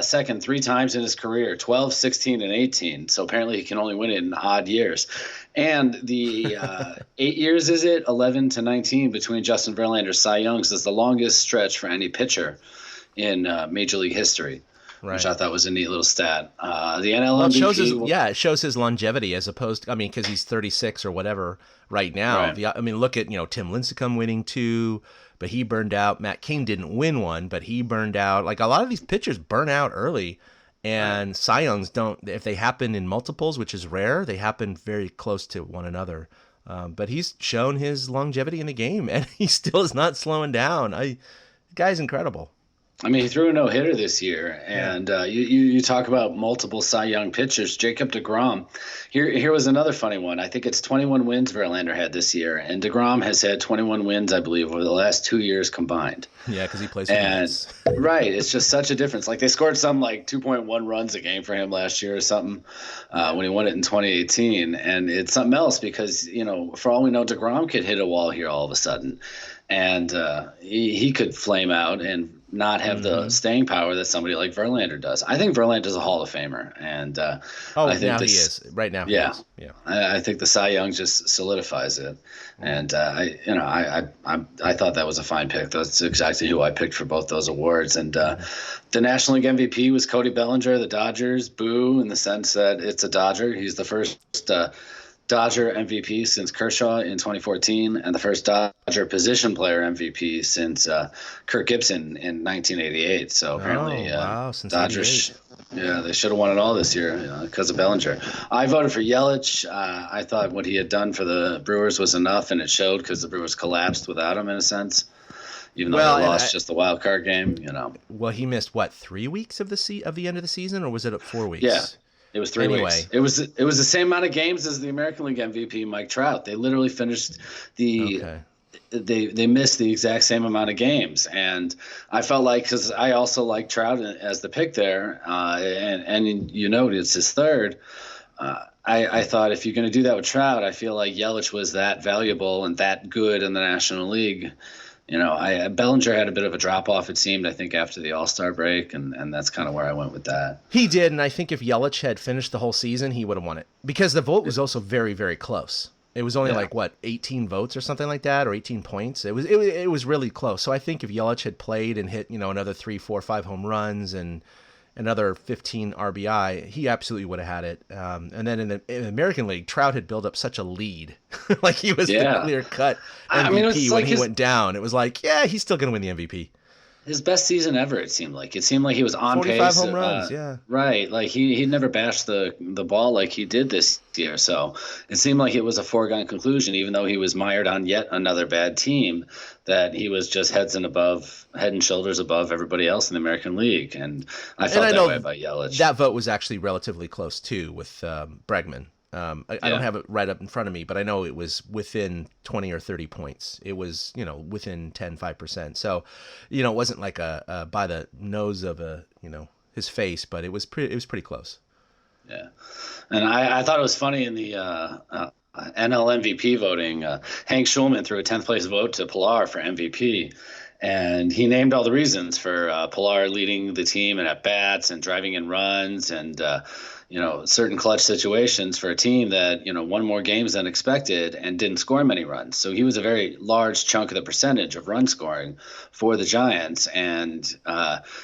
second 3 times in his career, 12, 16, and 18. So apparently he can only win it in odd years. And the 8 years, 11 to 19 between Justin Verlander's Cy Youngs is the longest stretch for any pitcher in Major League history, which I thought was a neat little stat. The NL MVP, it shows his longevity as opposed to, because he's 36 or whatever right now. Right. Look at, Tim Lincecum winning 2, but he burned out. Matt Cain didn't win one, but he burned out. Like a lot of these pitchers burn out early, and Cy Youngs don't. If they happen in multiples, which is rare, they happen very close to one another. But he's shown his longevity in the game, and he still is not slowing down. The guy's incredible. He threw a no-hitter this year, and you talk about multiple Cy Young pitchers. Jacob deGrom, here was another funny one. I think it's 21 wins Verlander had this year, and deGrom has had 21 wins, I believe, over the last 2 years combined. Yeah, because he plays for wins. Right, it's just such a difference. Like they scored some 2.1 runs a game for him last year or something when he won it in 2018, and it's something else because for all we know, deGrom could hit a wall here all of a sudden, and he could flame out and not have the staying power that somebody like Verlander does. I think Verlander's a Hall of Famer, and I think now he is. Right now, he is. Yeah. I think the Cy Young just solidifies it, and I thought that was a fine pick. That's exactly who I picked for both those awards. And the National League MVP was Cody Bellinger, the Dodgers. Boo, in the sense that it's a Dodger. He's the first Dodger MVP since Kershaw in 2014, and the first Dodger position player MVP since Kirk Gibson in 1988. So apparently, since Dodgers, they should have won it all this year because of Bellinger. I voted for Yelich. I thought what he had done for the Brewers was enough, and it showed because the Brewers collapsed without him in a sense. Even though they lost just the wild card game, Well, he missed 3 weeks of the end of the season, or was it 4 weeks? Yeah. It was 3 weeks. It was the same amount of games as the American League MVP, Mike Trout. They literally finished they missed the exact same amount of games, and I felt like because I also like Trout as the pick there, and it's his third. I thought if you're going to do that with Trout, I feel like Yelich was that valuable and that good in the National League. Bellinger had a bit of a drop-off, it seemed, I think, after the All-Star break, and that's kind of where I went with that. He did, and I think if Yelich had finished the whole season, he would have won it. Because the vote was also very, very close. It was only 18 votes or something like that, or 18 points. It was really close. So I think if Yelich had played and hit, another 3, 4, 5 home runs and another 15 RBI, he absolutely would have had it. And then in the American League, Trout had built up such a lead. Like he was the clear-cut MVP when he went down. It was like, he's still going to win the MVP. his best season ever. It seemed like he was on 45 pace. home runs, yeah. Right. Like he never bashed the ball like he did this year. So it seemed like it was a foregone conclusion, even though he was mired on yet another bad team, that he was just head and shoulders above everybody else in the American League. And I felt that way about Yelich. That vote was actually relatively close too with Bregman. I don't have it right up in front of me, but I know it was within 20 or 30 points. It was, within 5%. So, it wasn't like a by the nose of his face, but it was pretty close. Yeah. And I thought it was funny in the NL MVP voting, Hank Schulman threw a 10th place vote to Pilar for MVP. And he named all the reasons for Pilar leading the team and at bats and driving in runs and, certain clutch situations for a team that, won more games than expected and didn't score many runs. So he was a very large chunk of the percentage of run scoring for the Giants. And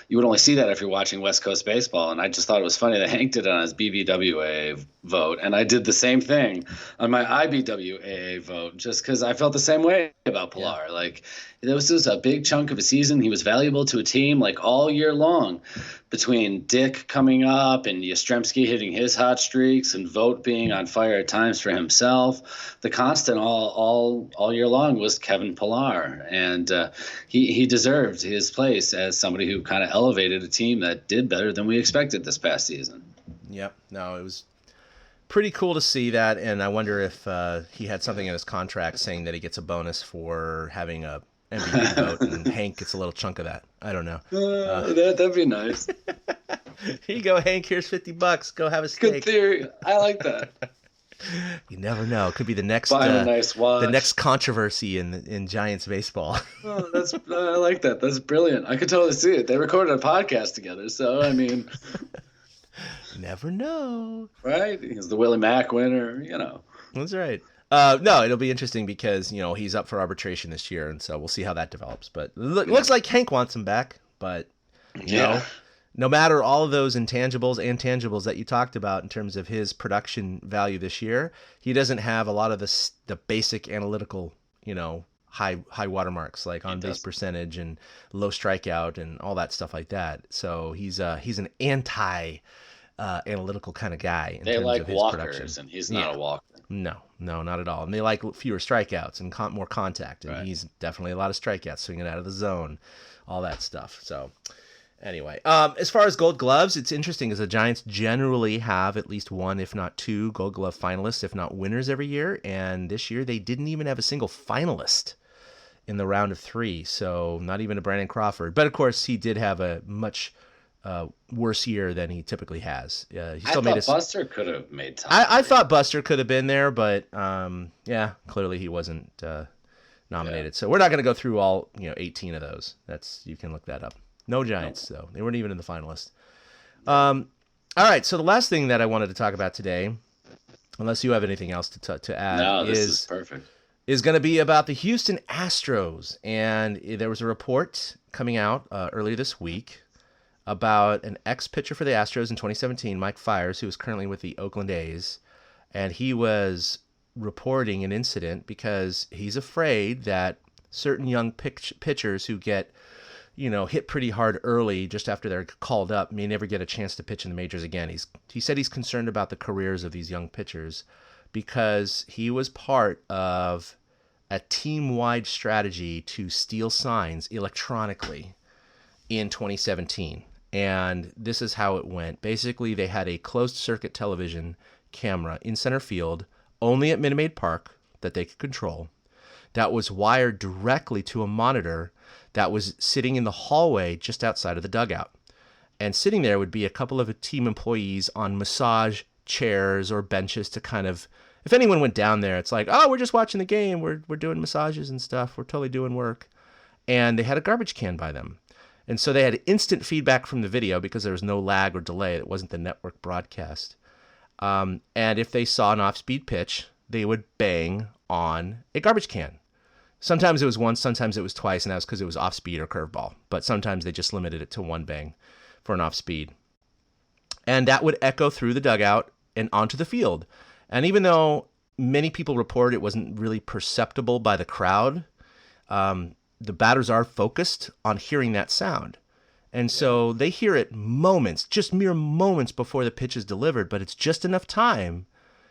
you would only see that if you're watching West Coast baseball. And I just thought it was funny that Hank did it on his BBWA vote. And I did the same thing on my IBWAA vote just because I felt the same way about Pilar. Yeah. Like, this was a big chunk of a season. He was valuable to a team like all year long, between Dick coming up and Yastrzemski hitting his hot streaks and Vogt being on fire at times for himself. The constant all year long was Kevin Pilar, and he deserved his place as somebody who kind of elevated a team that did better than we expected this past season. Yep. No, it was pretty cool to see that, and I wonder if he had something in his contract saying that he gets a bonus for having a MVP vote, and Hank gets a little chunk of that. I don't know. That'd be nice. Here you go, Hank. Here's $50. Go have a steak. Good theory. I like that. You never know. It could be the next the next controversy in Giants baseball. Oh, I like that. That's brilliant. I could totally see it. They recorded a podcast together, so I mean, you never know. Right? He's the Willie Mack winner. That's right. No, it'll be interesting because, he's up for arbitration this year, and so we'll see how that develops. But looks like Hank wants him back. But, no matter all of those intangibles and tangibles that you talked about in terms of his production value this year, he doesn't have a lot of the basic analytical, high watermarks like on base percentage and low strikeout and all that stuff like that. So he's an analytical kind of guy in terms of his walkers, production. And he's not a walker. No, not at all. And they like fewer strikeouts and more contact. And he's definitely a lot of strikeouts, swinging out of the zone, all that stuff. So anyway, as far as Gold Gloves, it's interesting because the Giants generally have at least one, if not two, Gold Glove finalists, if not winners every year. And this year they didn't even have a single finalist in the round of 3. So not even a Brandon Crawford. But of course, he did have a much worse year than he typically has. He still made Buster could have made time. I thought Buster could have been there, but clearly he wasn't nominated. Yeah. So we're not going to go through all 18 of those. You can look that up. No Giants though. They weren't even in the finalists. All right. So the last thing that I wanted to talk about today, unless you have anything else to add, is perfect. Is going to be about the Houston Astros, and there was a report coming out earlier this week about an ex-pitcher for the Astros in 2017, Mike Fiers, who is currently with the Oakland A's, and he was reporting an incident because he's afraid that certain young pitchers who get, hit pretty hard early just after they're called up may never get a chance to pitch in the majors again. He said he's concerned about the careers of these young pitchers because he was part of a team-wide strategy to steal signs electronically in 2017. And this is how it went. Basically, they had a closed-circuit television camera in center field, only at Minute Maid Park, that they could control, that was wired directly to a monitor that was sitting in the hallway just outside of the dugout. And sitting there would be a couple of team employees on massage chairs or benches to kind of, if anyone went down there, it's like, oh, we're just watching the game. We're doing massages and stuff. We're totally doing work. And they had a garbage can by them. And so they had instant feedback from the video because there was no lag or delay. It wasn't the network broadcast. And if they saw an off-speed pitch, they would bang on a garbage can. Sometimes it was once, sometimes it was twice, and that was because it was off-speed or curveball. But sometimes they just limited it to one bang for an off-speed. And that would echo through the dugout and onto the field. And even though many people report it wasn't really perceptible by the crowd, the batters are focused on hearing that sound. And so they hear it moments, just mere moments before the pitch is delivered, but it's just enough time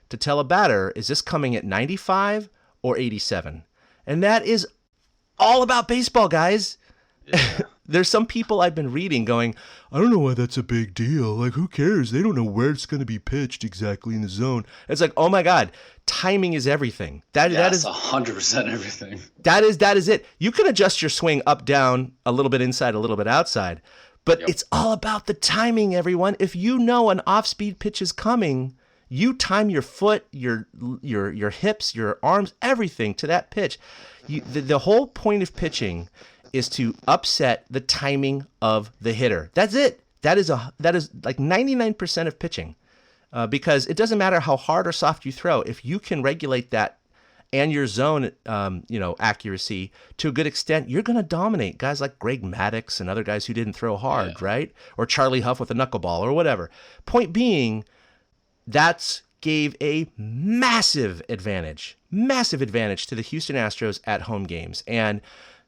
to tell a batter, is this coming at 95 or 87? And that is all about baseball, guys. Yeah. There's some people I've been reading going, I don't know why that's a big deal. Like, who cares? They don't know where it's going to be pitched exactly in the zone. It's like, oh my God, timing is everything. That is 100% everything. That is it. You can adjust your swing up, down, a little bit inside, a little bit outside, but It's all about the timing, everyone. If you know an off-speed pitch is coming, you time your foot, your hips, your arms, everything to that pitch. The whole point of pitching is to upset the timing of the hitter. That's it. That is like 99% of pitching, because it doesn't matter how hard or soft you throw. If you can regulate that and your zone, accuracy to a good extent, you're going to dominate guys like Greg Maddux and other guys who didn't throw hard, right? Or Charlie Huff with a knuckleball or whatever. Point being, that's gave a massive advantage to the Houston Astros at home games. And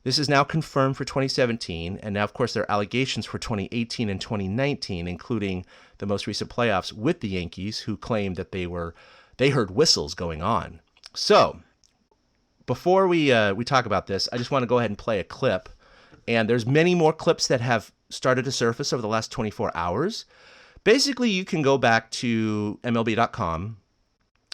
this is now confirmed for 2017, and now, of course, there are allegations for 2018 and 2019, including the most recent playoffs with the Yankees, who claimed that they heard whistles going on. So, before we talk about this, I just want to go ahead and play a clip, and there's many more clips that have started to surface over the last 24 hours. Basically, you can go back to MLB.com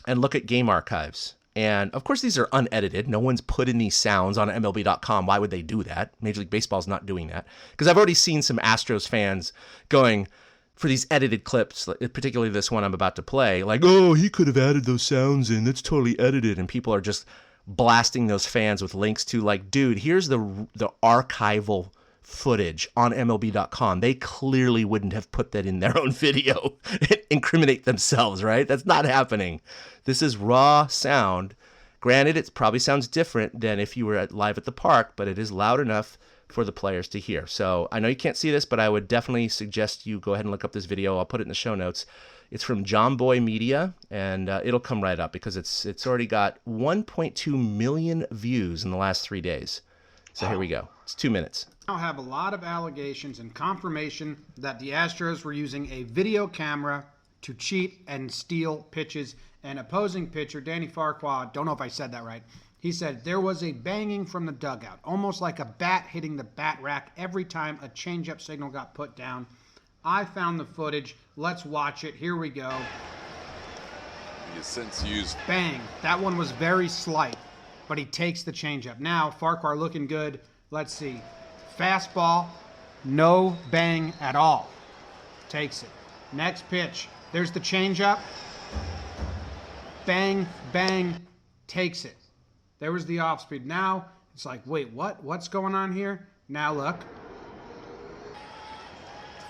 and look at game archives. And, of course, these are unedited. No one's put in these sounds on MLB.com. Why would they do that? Major League Baseball's not doing that. Because I've already seen some Astros fans going for these edited clips, particularly this one I'm about to play, like, oh, he could have added those sounds in. That's totally edited. And people are just blasting those fans with links to, like, dude, here's the archival footage on MLB.com. They clearly wouldn't have put that in their own video and incriminate themselves, right? That's not happening. This is raw sound. Granted, it probably sounds different than if you were live at the park, but it is loud enough for the players to hear. So I know you can't see this, but I would definitely suggest you go ahead and look up this video. I'll put it in the show notes. It's from John Boy Media, and it'll come right up because it's already got 1.2 million views in the last 3 days. So Here we go. It's 2 minutes. Now have a lot of allegations and confirmation that the Astros were using a video camera to cheat and steal pitches. And opposing pitcher Danny Farquhar, don't know if I said that right, he said there was a banging from the dugout, almost like a bat hitting the bat rack every time a changeup signal got put down. I found the footage. Let's watch it. Here we go. He has since used. Bang. That one was very slight, but he takes the changeup. Now Farquhar looking good. Let's see. Fastball, no bang at all. Takes it. Next pitch. There's the changeup. Bang, bang, takes it. There was the off speed. Now it's like, wait, what? What's going on here? Now look.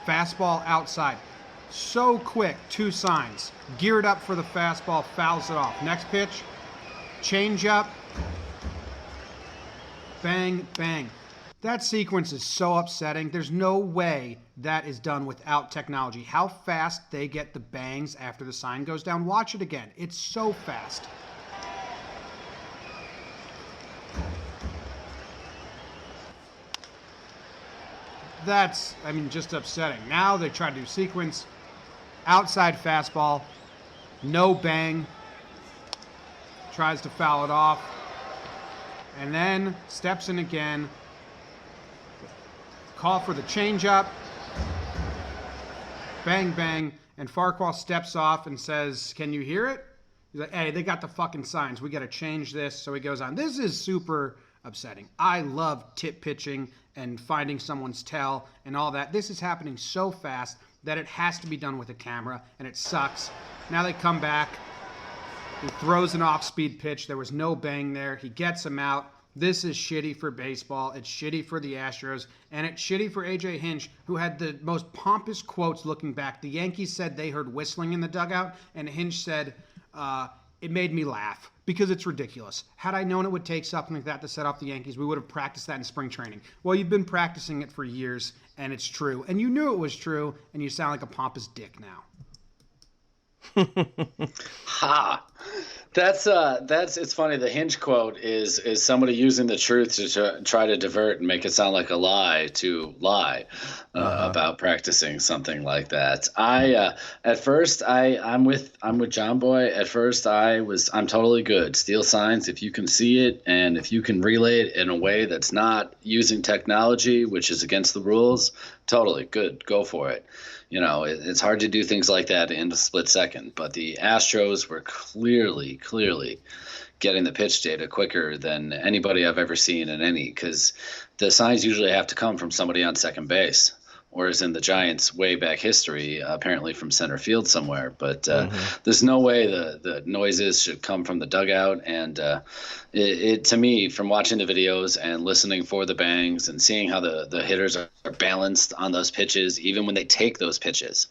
Fastball outside. So quick, 2 signs. Geared up for the fastball, fouls it off. Next pitch. Changeup. Bang, bang. That sequence is so upsetting. There's no way that is done without technology. How fast they get the bangs after the sign goes down. Watch it again. It's so fast. That's, just upsetting. Now they try to do sequence. Outside fastball. No bang. Tries to foul it off. And then steps in again. Call for the changeup. Bang, bang. And Farquhar steps off and says, can you hear it? He's like, hey, they got the fucking signs. We got to change this. So he goes on. This is super upsetting. I love tip pitching and finding someone's tell and all that. This is happening so fast that it has to be done with a camera, and it sucks. Now they come back. He throws an off-speed pitch. There was no bang there. He gets him out. This is shitty for baseball. It's shitty for the Astros, and it's shitty for A.J. Hinch, who had the most pompous quotes looking back. The Yankees said they heard whistling in the dugout, and Hinch said, it made me laugh because it's ridiculous. Had I known it would take something like that to set off the Yankees, we would have practiced that in spring training. Well, you've been practicing it for years, and it's true. And you knew it was true, and you sound like a pompous dick now. Ha! That's it's funny. The Hinge quote is somebody using the truth to try to divert and make it sound like a lie to lie about practicing something like that. At first I'm with John Boy. At first I'm totally good. Steal signs if you can see it and if you can relay it in a way that's not using technology, which is against the rules. Totally good. Go for it. You know, it's hard to do things like that in a split second, but the Astros were clearly getting the pitch data quicker than anybody I've ever seen in any, because the signs usually have to come from somebody on second base, whereas in the Giants' way back history, apparently from center field somewhere. But there's no way the noises should come from the dugout. And it to me, from watching the videos and listening for the bangs and seeing how the hitters are balanced on those pitches, even when they take those pitches,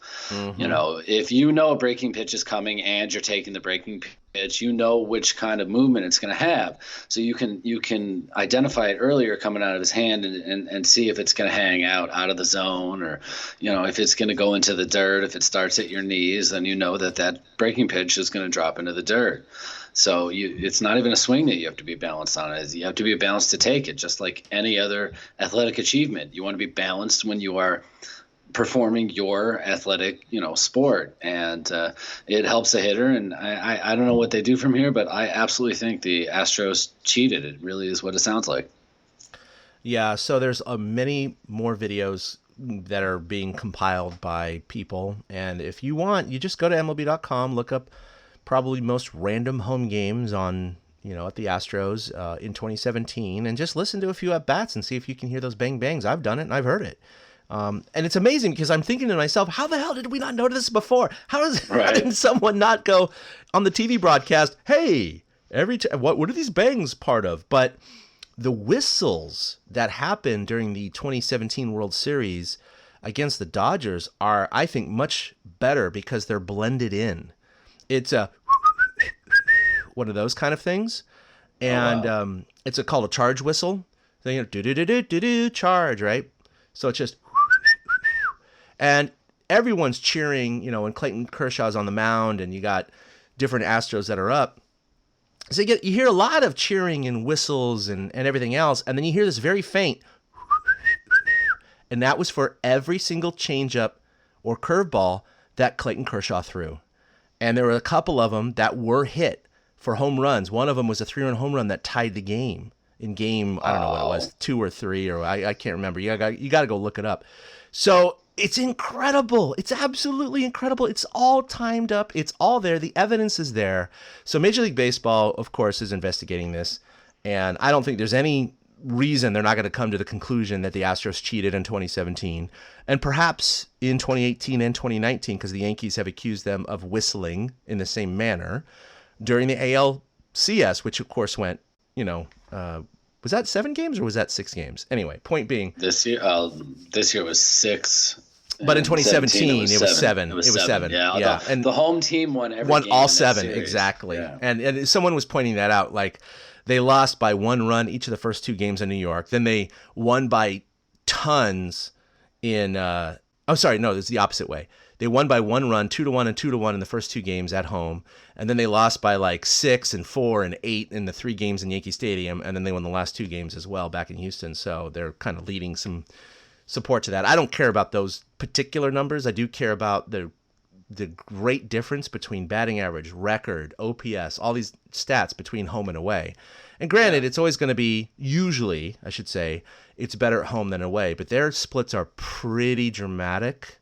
you know, if you know a breaking pitch is coming and you're taking the breaking pitch, you know which kind of movement it's going to have. So you can identify it earlier coming out of his hand and see if it's going to hang out of the zone, or, you know, if it's going to go into the dirt. If it starts at your knees, then you know that breaking pitch is going to drop into the dirt. So it's not even a swing that you have to be balanced on. You have to be balanced to take it, just like any other athletic achievement. You want to be balanced when you are performing your athletic, you know, sport, and it helps a hitter. And I don't know what they do from here, but I absolutely think the Astros cheated. It really is what it sounds like. Yeah, so there's many more videos that are being compiled by people, and if you want, you just go to MLB.com, look up probably most random home games on, you know, at the Astros in 2017, and just listen to a few at-bats and see if you can hear those bang bangs. I've done it and I've heard it. And it's amazing because I'm thinking to myself, how the hell did we not notice this before? How did someone not go on the TV broadcast, hey, what are these bangs part of? But the whistles that happened during the 2017 World Series against the Dodgers are, I think, much better because they're blended in. It's a one of those kind of things, and it's called a charge whistle. So, you know, do charge, right? So it's just, and everyone's cheering, you know, when Clayton Kershaw's on the mound, and you got different Astros that are up. So you hear a lot of cheering and whistles and everything else, and then you hear this very faint, and that was for every single changeup or curveball that Clayton Kershaw threw. And there were a couple of them that were hit for home runs. One of them was a 3-run home run that tied the game in game, I don't know what it was, 2 or 3, or I can't remember. You got to go look it up. So it's incredible. It's absolutely incredible. It's all timed up. It's all there. The evidence is there. So Major League Baseball, of course, is investigating this. And I don't think there's any reason they're not going to come to the conclusion that the Astros cheated in 2017, and perhaps in 2018 and 2019, because the Yankees have accused them of whistling in the same manner during the ALCS, which of course went, you know, was that 7 games or was that 6 games? Anyway, point being, this year was 6. But in 2017, it was 7. It was 7. Yeah. And the home team won all 7, exactly. Yeah. And someone was pointing that out, like, they lost by 1 run each of the first 2 games in New York. Then they won by tons in it's the opposite way. They won by 1 run, 2-1 and 2-1 in the first 2 games at home. And then they lost by like 6 and 4 and 8 in the 3 games in Yankee Stadium. And then they won the last 2 games as well back in Houston. So they're kind of leading some support to that. I don't care about those particular numbers. I do care about the great difference between batting average, record, OPS, all these stats between home and away. And granted, it's always going to be, usually, I should say, it's better at home than away. But their splits are pretty dramatic.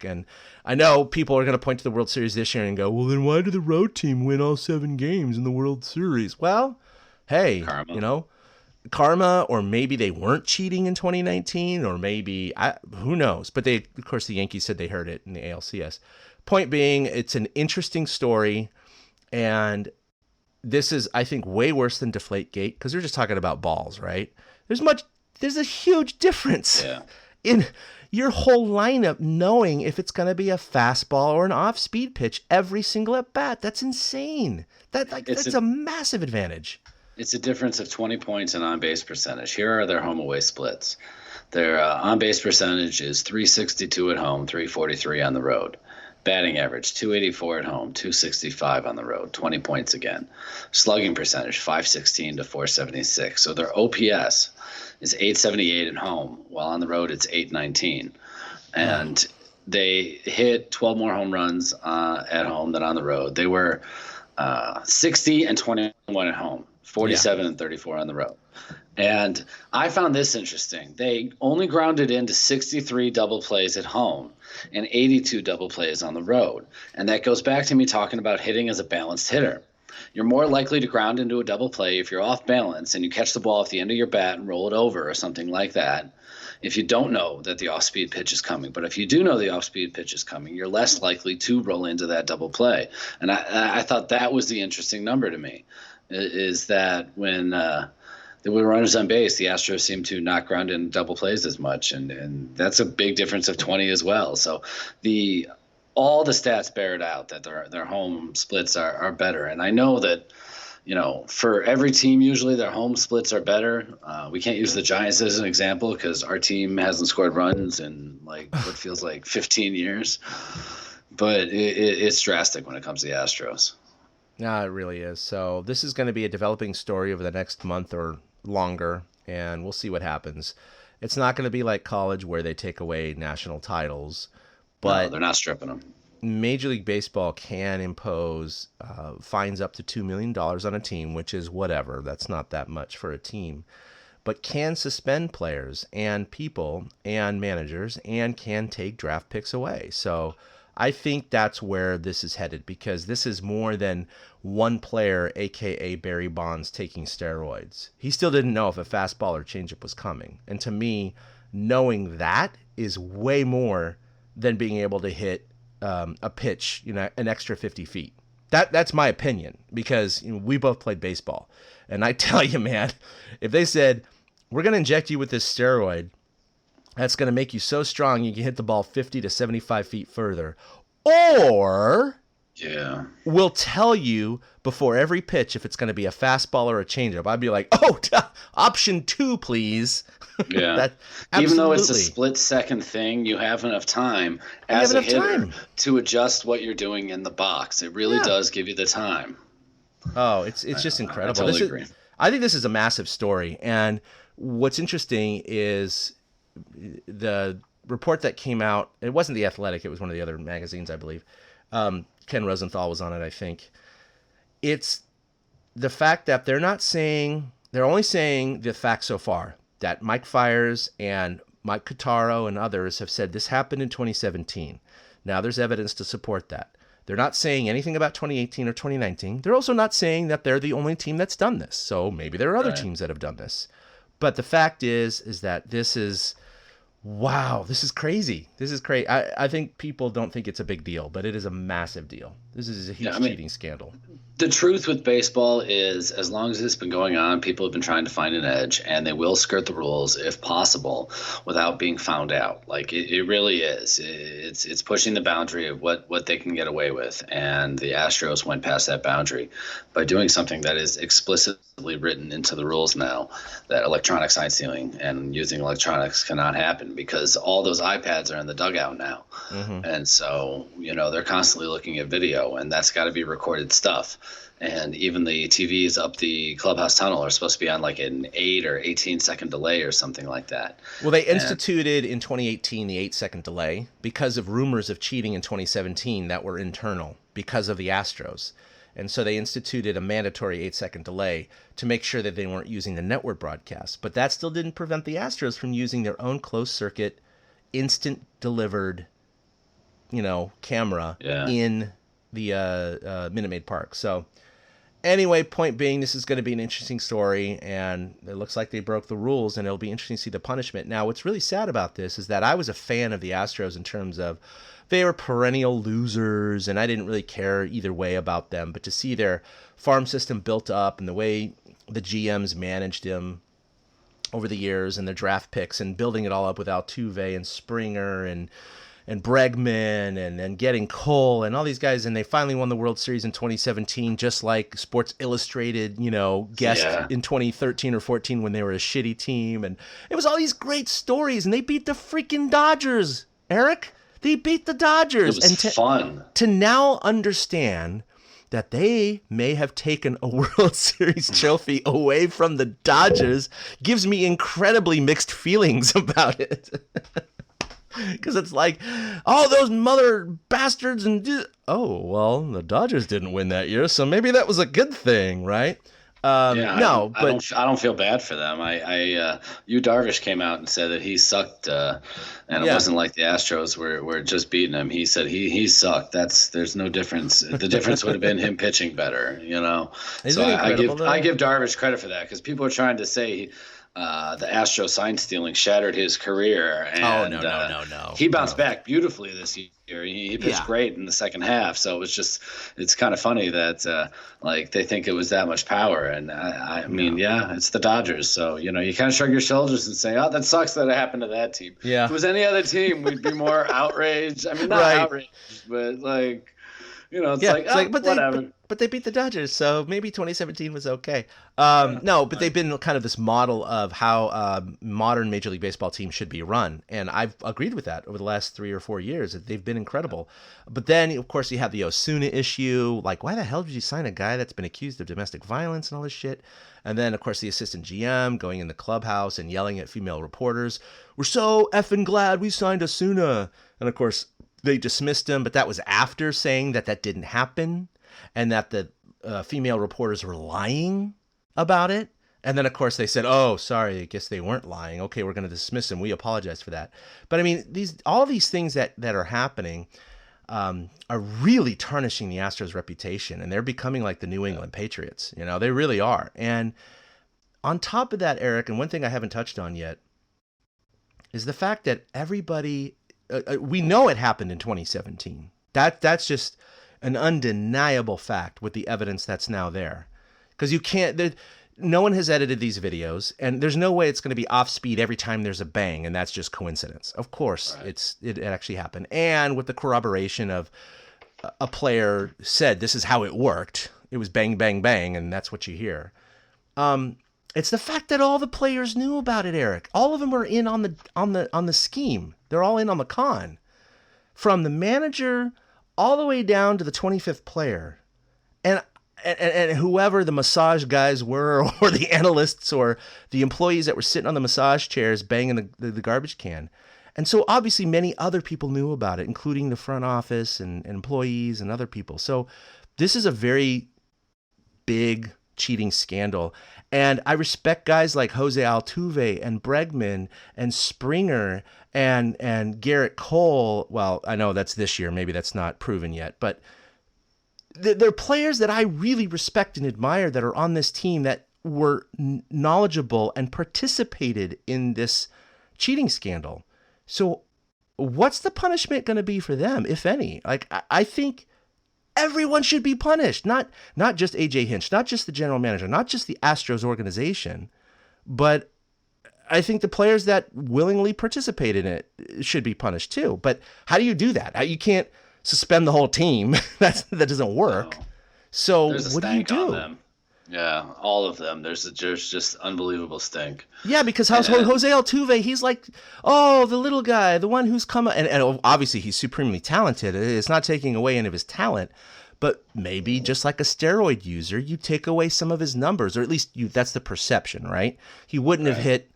And I know people are going to point to the World Series this year and go, well, then why did the road team win all 7 games in the World Series? Well, hey, karma. You know, karma, or maybe they weren't cheating in 2019, or maybe, who knows? But of course, the Yankees said they heard it in the ALCS. Point being, it's an interesting story, and this is, I think, way worse than Deflategate, because we're just talking about balls, right? There's a huge difference in your whole lineup knowing if it's going to be a fastball or an off-speed pitch every single at-bat. That's insane. That's a massive advantage. It's a difference of 20 points in on-base percentage. Here are their home-away splits. Their on-base percentage is .362 at home, .343 on the road. Batting average, 284 at home, 265 on the road, 20 points again. Slugging percentage, 516 to 476. So their OPS is 878 at home, while on the road it's 819. And they hit 12 more home runs at home than on the road. They were 60 and 21 at home, 47 and 34 on the road. And I found this interesting. They only grounded into 63 double plays at home and 82 double plays on the road. And that goes back to me talking about hitting as a balanced hitter. You're more likely to ground into a double play if you're off balance and you catch the ball off the end of your bat and roll it over or something like that, if you don't know that the off-speed pitch is coming. But if you do know the off-speed pitch is coming, you're less likely to roll into that double play. And I thought that was the interesting number to me, is that when there were runners on base, the Astros seem to not ground in double plays as much, and that's a big difference of 20 as well. So all the stats bear it out that their home splits are better. And I know that, for every team, usually their home splits are better. We can't use the Giants as an example because our team hasn't scored runs in what feels like 15 years. But it's drastic when it comes to the Astros. No, it really is. So this is going to be a developing story over the next month or longer, and we'll see what happens. It's not going to be like college where they take away national titles, but no, they're not stripping them. Major League Baseball can impose fines up to $2 million on a team, which is whatever. That's not that much for a team, but can suspend players and people and managers and can take draft picks away. So I think that's where this is headed, because this is more than one player, a.k.a. Barry Bonds, taking steroids. He still didn't know if a fastball or changeup was coming. And to me, knowing that is way more than being able to hit a pitch, an extra 50 feet. That's my opinion, because we both played baseball. And I tell you, man, if they said, we're going to inject you with this steroid, that's going to make you so strong you can hit the ball 50 to 75 feet further. Or we'll tell you before every pitch if it's going to be a fastball or a changeup. I'd be like, option 2, please. Yeah. Even though it's a split-second thing, you have enough time as a hitter to adjust what you're doing in the box. It really does give you the time. Oh, it's just incredible. I totally agree. I think this is a massive story. And what's interesting is the report that came out, it wasn't The Athletic, it was one of the other magazines, I believe. Ken Rosenthal was on it, I think. It's the fact that they're only saying the facts so far, that Mike Fiers and Mike Cotaro and others have said this happened in 2017. Now there's evidence to support that. They're not saying anything about 2018 or 2019. They're also not saying that they're the only team that's done this. So maybe there are other teams that have done this. But the fact is that this is, wow, this is crazy. This is crazy. I think people don't think it's a big deal, but it is a massive deal. This is a huge cheating scandal. The truth with baseball is, as long as it's been going on, people have been trying to find an edge, and they will skirt the rules if possible without being found out. It really is. It's pushing the boundary of what they can get away with, and the Astros went past that boundary by doing something that is explicitly written into the rules now, that electronic sign stealing and using electronics cannot happen, because all those iPads are in the dugout now. Mm-hmm. And so, they're constantly looking at video, and that's got to be recorded stuff. And even the TVs up the clubhouse tunnel are supposed to be on like an 8 or 18-second delay or something like that. Well, they instituted in 2018 the 8-second delay because of rumors of cheating in 2017 that were internal because of the Astros. And so they instituted a mandatory 8-second delay to make sure that they weren't using the network broadcast. But that still didn't prevent the Astros from using their own closed-circuit, instant-delivered, camera in the Minute Maid Park. So anyway, point being, this is going to be an interesting story, and it looks like they broke the rules, and it'll be interesting to see the punishment. Now, what's really sad about this is that I was a fan of the Astros in terms of they were perennial losers, and I didn't really care either way about them. But to see their farm system built up and the way the GMs managed them over the years and their draft picks and building it all up with Altuve and Springer and Bregman and getting Cole and all these guys, and they finally won the World Series in 2017, just like Sports Illustrated, guessed in 2013 or 14 when they were a shitty team. And it was all these great stories, and they beat the freaking Dodgers, Eric. They beat the Dodgers. It was fun. To now understand that they may have taken a World Series trophy away from the Dodgers gives me incredibly mixed feelings about it. Because it's like, oh, those mother bastards, and oh, well, the Dodgers didn't win that year, so maybe that was a good thing, right? I don't feel bad for them. Yu Darvish came out and said that he sucked, and it wasn't like the Astros were just beating him. He said he sucked. There's no difference. The difference would have been him pitching better, you know. I give Darvish credit for that, because people are trying to say the Astros sign stealing shattered his career. And, no. He bounced back beautifully this year. He pitched great in the second half. So it's kind of funny that like they think it was that much power. And I mean, it's the Dodgers. So, you know, you kind of shrug your shoulders and say, oh, that sucks that it happened to that team. Yeah. If it was any other team, we'd be more outraged. I mean, not outraged, but like, you know, whatever. But they beat the Dodgers, so maybe 2017 was okay. But they've been kind of this model of how modern Major League Baseball teams should be run, and I've agreed with that over the last 3 or 4 years. They've been incredible. But then, of course, you have the Osuna issue. Like, why the hell did you sign a guy that's been accused of domestic violence and all this shit? And then, of course, the assistant GM going in the clubhouse and yelling at female reporters, "We're so effing glad we signed Osuna." And, of course, they dismissed him, but that was after saying that didn't happen, and that the female reporters were lying about it. And then, of course, they said, oh, sorry, I guess they weren't lying. Okay, we're going to dismiss them. We apologize for that. But, I mean, all these things that are happening are really tarnishing the Astros' reputation, and they're becoming like the New England Patriots. You know, they really are. And on top of that, Eric, and one thing I haven't touched on yet, is the fact that everybody... we know it happened in 2017. That's just an undeniable fact with the evidence that's now there. Because you can't... no one has edited these videos, and there's no way it's going to be off speed every time there's a bang, and that's just coincidence. Of course, right. It actually happened. And with the corroboration of a player said this is how it worked. It was bang, bang, bang, and that's what you hear. It's the fact that all the players knew about it, Eric. All of them were in on the scheme. They're all in on the con. From the manager all the way down to the 25th player. And whoever the massage guys were, or the analysts, or the employees that were sitting on the massage chairs banging the garbage can. And so obviously many other people knew about it, including the front office and employees and other people. So this is a very big cheating scandal. And I respect guys like Jose Altuve and Bregman and Springer and Garrett Cole. Well, I know that's this year. Maybe that's not proven yet. But they're players that I really respect and admire that are on this team that were knowledgeable and participated in this cheating scandal. So what's the punishment going to be for them, if any? Like, I think everyone should be punished, not just A.J. Hinch, not just the general manager, not just the Astros organization, but I think the players that willingly participate in it should be punished too. But how do you do that? You can't suspend the whole team. that doesn't work. No. So what do you do? Them. Yeah, all of them. There's just unbelievable stink. Yeah, because Jose Altuve, he's like, oh, the little guy, the one who's come, and obviously he's supremely talented. It's not taking away any of his talent, but maybe just like a steroid user, you take away some of his numbers, or at least that's the perception, right? He wouldn't have hit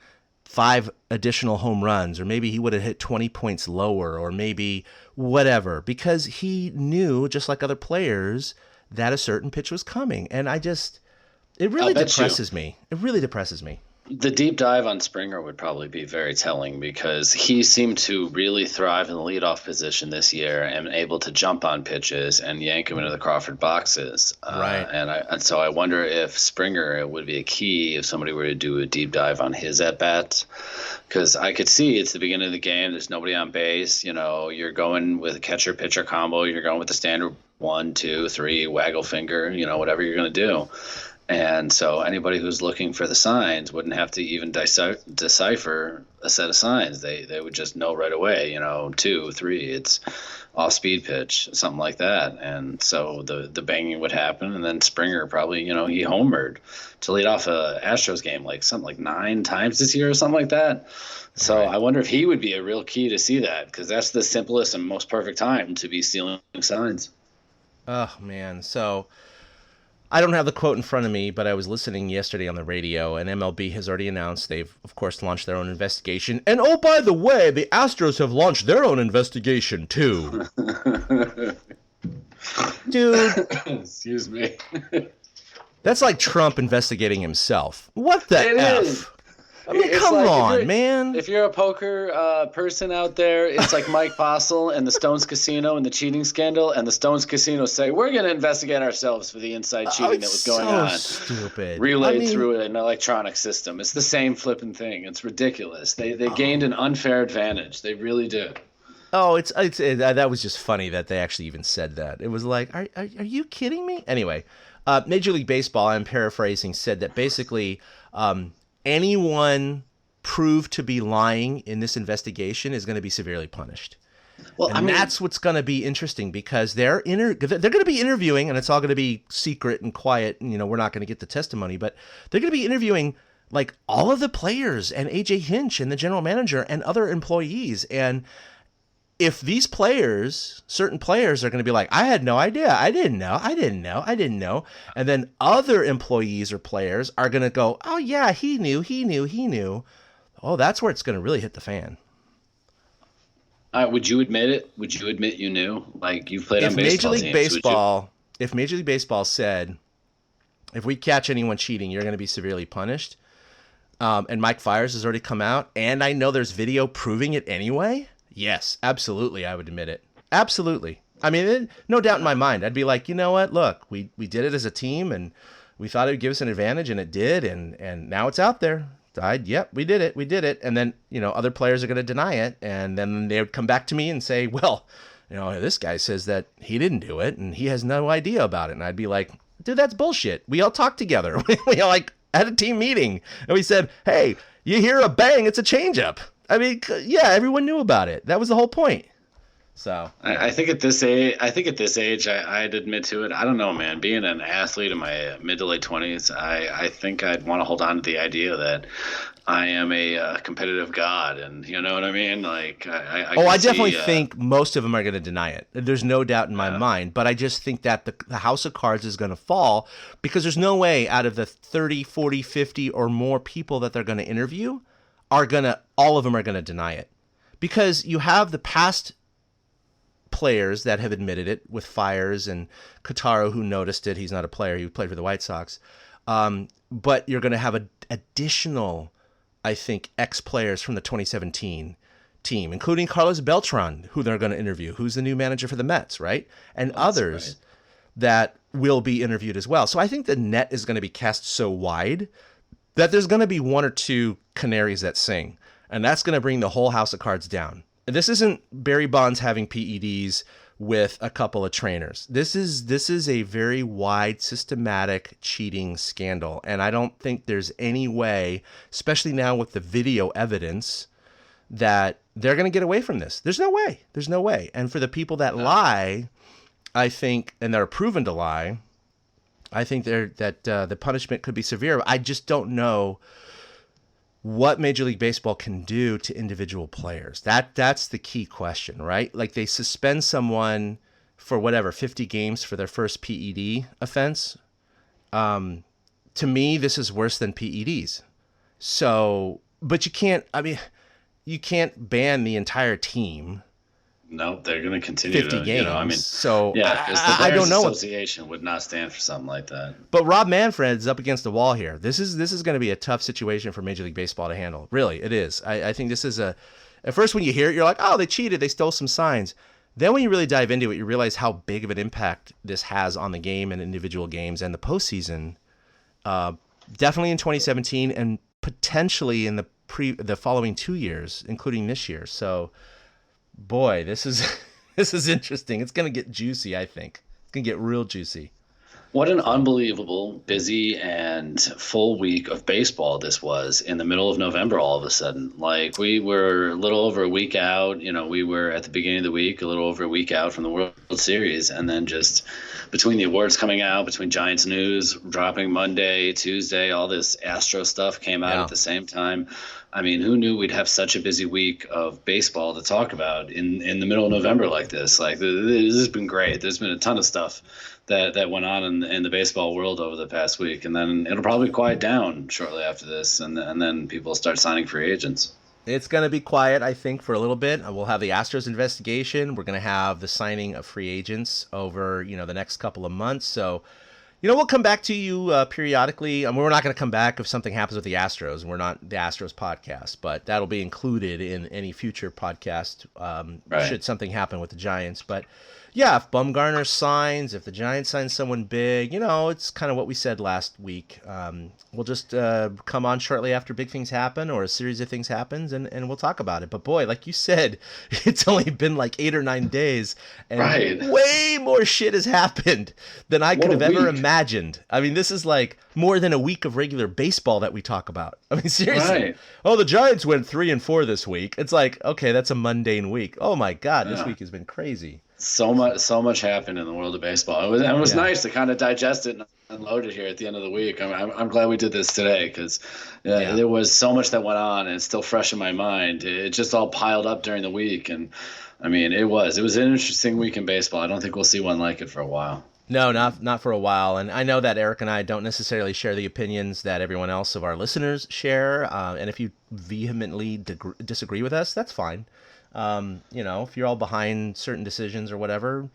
5 additional home runs, or maybe he would have hit 20 points lower, or maybe whatever, because he knew, just like other players, that a certain pitch was coming. And it really depresses me. It really depresses me. The deep dive on Springer would probably be very telling, because he seemed to really thrive in the leadoff position this year and able to jump on pitches and yank him into the Crawford boxes. Right. And so I wonder if Springer would be a key if somebody were to do a deep dive on his at-bats, because I could see it's the beginning of the game. There's nobody on base. You know, you're going with a catcher-pitcher combo. You're going with the standard 1, 2, 3, waggle finger, you know, whatever you're going to do. And so anybody who's looking for the signs wouldn't have to even decipher a set of signs. They would just know right away, 2, 3, it's off speed pitch, something like that. And so the banging would happen. And then Springer probably, he homered to lead off a Astros game, like something like 9 times this year or something like that. So I wonder if he would be a real key to see that, because that's the simplest and most perfect time to be stealing signs. Oh, man. So I don't have the quote in front of me, but I was listening yesterday on the radio, and MLB has already announced they've, of course, launched their own investigation. And, oh, by the way, the Astros have launched their own investigation, too. Dude. Excuse me. That's like Trump investigating himself. What the F? Is. I mean, It's come like, on, man. If you're a poker person out there, it's like Mike Postle and the Stones Casino and the cheating scandal, and the Stones Casino say, we're going to investigate ourselves for the inside cheating that was going on. Stupid. Relayed through an electronic system. It's the same flipping thing. It's ridiculous. They gained an unfair advantage. They really did. Oh, that was just funny that they actually even said that. It was like, are you kidding me? Anyway, Major League Baseball, I'm paraphrasing, said that basically anyone proved to be lying in this investigation is going to be severely punished. Well, and that's what's going to be interesting, because they're going to be interviewing, and it's all going to be secret and quiet, and we're not going to get the testimony, but they're going to be interviewing like all of the players and AJ Hinch and the general manager and other employees. And if these players, certain players, are going to be like, I had no idea, I didn't know. And then other employees or players are going to go, oh yeah, he knew. Oh, that's where it's going to really hit the fan. Would you admit it? Would you admit you knew? Like, you've played on baseball teams. If Major League Baseball said, if we catch anyone cheating, you're going to be severely punished, and Mike Fiers has already come out, and I know there's video proving it anyway, yes, absolutely, I would admit it. Absolutely. I mean, no doubt in my mind. I'd be like, you know what? Look, we did it as a team, and we thought it would give us an advantage, and it did, and now it's out there. Yep, we did it. And then, other players are going to deny it, and then they would come back to me and say, well, this guy says that he didn't do it, and he has no idea about it. And I'd be like, dude, that's bullshit. We all talked together. We all had a team meeting, and we said, hey, you hear a bang, it's a changeup. I mean, yeah, everyone knew about it. That was the whole point. So I think at this age, I'd admit to it. I don't know, man. Being an athlete in my mid to late 20s, I think I'd want to hold on to the idea that I am a competitive god, and you know what I mean. Like, I definitely think most of them are going to deny it. There's no doubt in my mind. But I just think that the house of cards is going to fall, because there's no way out of the 30, 40, 50 or more people that they're going to interview all of them are going to deny it, because you have the past players that have admitted it, with Fiers and Kotaro, who noticed it. He's not a player. He played for the White Sox. But you're going to have additional, I think, ex-players from the 2017 team, including Carlos Beltran, who they're going to interview, who's the new manager for the Mets, right? And others that will be interviewed as well. So I think the net is going to be cast so wide that there's going to be one or two canaries that sing, and that's going to bring the whole house of cards down. This isn't Barry Bonds having PEDs with a couple of trainers. This is a very wide, systematic cheating scandal, and I don't think there's any way, especially now with the video evidence, that they're going to get away from this. There's no way. And for the people that lie, I think, and they're proven to lie, I think the punishment could be severe. I just don't know what Major League Baseball can do to individual players. That's the key question, right? Like, they suspend someone for 50 games for their first PED offense. To me, this is worse than PEDs. So, but you can't ban the entire team. No, they're going to continue 50 games. So yeah, I don't know. Association would not stand for something like that. But Rob Manfred's up against the wall here. This is going to be a tough situation for Major League Baseball to handle. Really, it is. I think this is at first when you hear it, you're like, oh, they cheated, they stole some signs. Then when you really dive into it, you realize how big of an impact this has on the game and individual games and the postseason. Definitely in 2017 and potentially in the following 2 years, including this year. So, boy, this is interesting. It's going to get juicy, I think. It's going to get real juicy. What an unbelievable, busy, and full week of baseball this was in the middle of November all of a sudden. Like, we were a little over a week out. We were at the beginning of the week, a little over a week out from the World Series. And then just between the awards coming out, between Giants news dropping Monday, Tuesday, all this Astro stuff came out at the same time. I mean, who knew we'd have such a busy week of baseball to talk about in the middle of November like this? Like, this has been great. There's been a ton of stuff that went on in the baseball world over the past week, and then it'll probably quiet down shortly after this, and then people start signing free agents. It's going to be quiet, I think, for a little bit. We'll have the Astros investigation. We're going to have the signing of free agents over, the next couple of months. So, we'll come back to you periodically. I mean, we're not going to come back if something happens with the Astros. We're not the Astros podcast, but that'll be included in any future podcast should something happen with the Giants. But yeah, if Bumgarner signs, if the Giants sign someone big, it's kind of what we said last week. We'll just come on shortly after big things happen or a series of things happens, and we'll talk about it. But boy, like you said, it's only been like 8 or 9 days, and way more shit has happened than I could have ever imagined. I mean, this is like more than a week of regular baseball that we talk about. I mean, seriously. Right. Oh, the Giants went 3-4 this week. It's like, okay, that's a mundane week. Oh my God, this week has been crazy. So much happened in the world of baseball. It was nice to kind of digest it and unload it here at the end of the week. I'm glad we did this today because there was so much that went on, and it's still fresh in my mind. It just all piled up during the week, and I mean, it was an interesting week in baseball. I don't think we'll see one like it for a while. No, not for a while. And I know that Eric and I don't necessarily share the opinions that everyone else of our listeners share. And if you vehemently disagree with us, that's fine. If you're all behind certain decisions or whatever,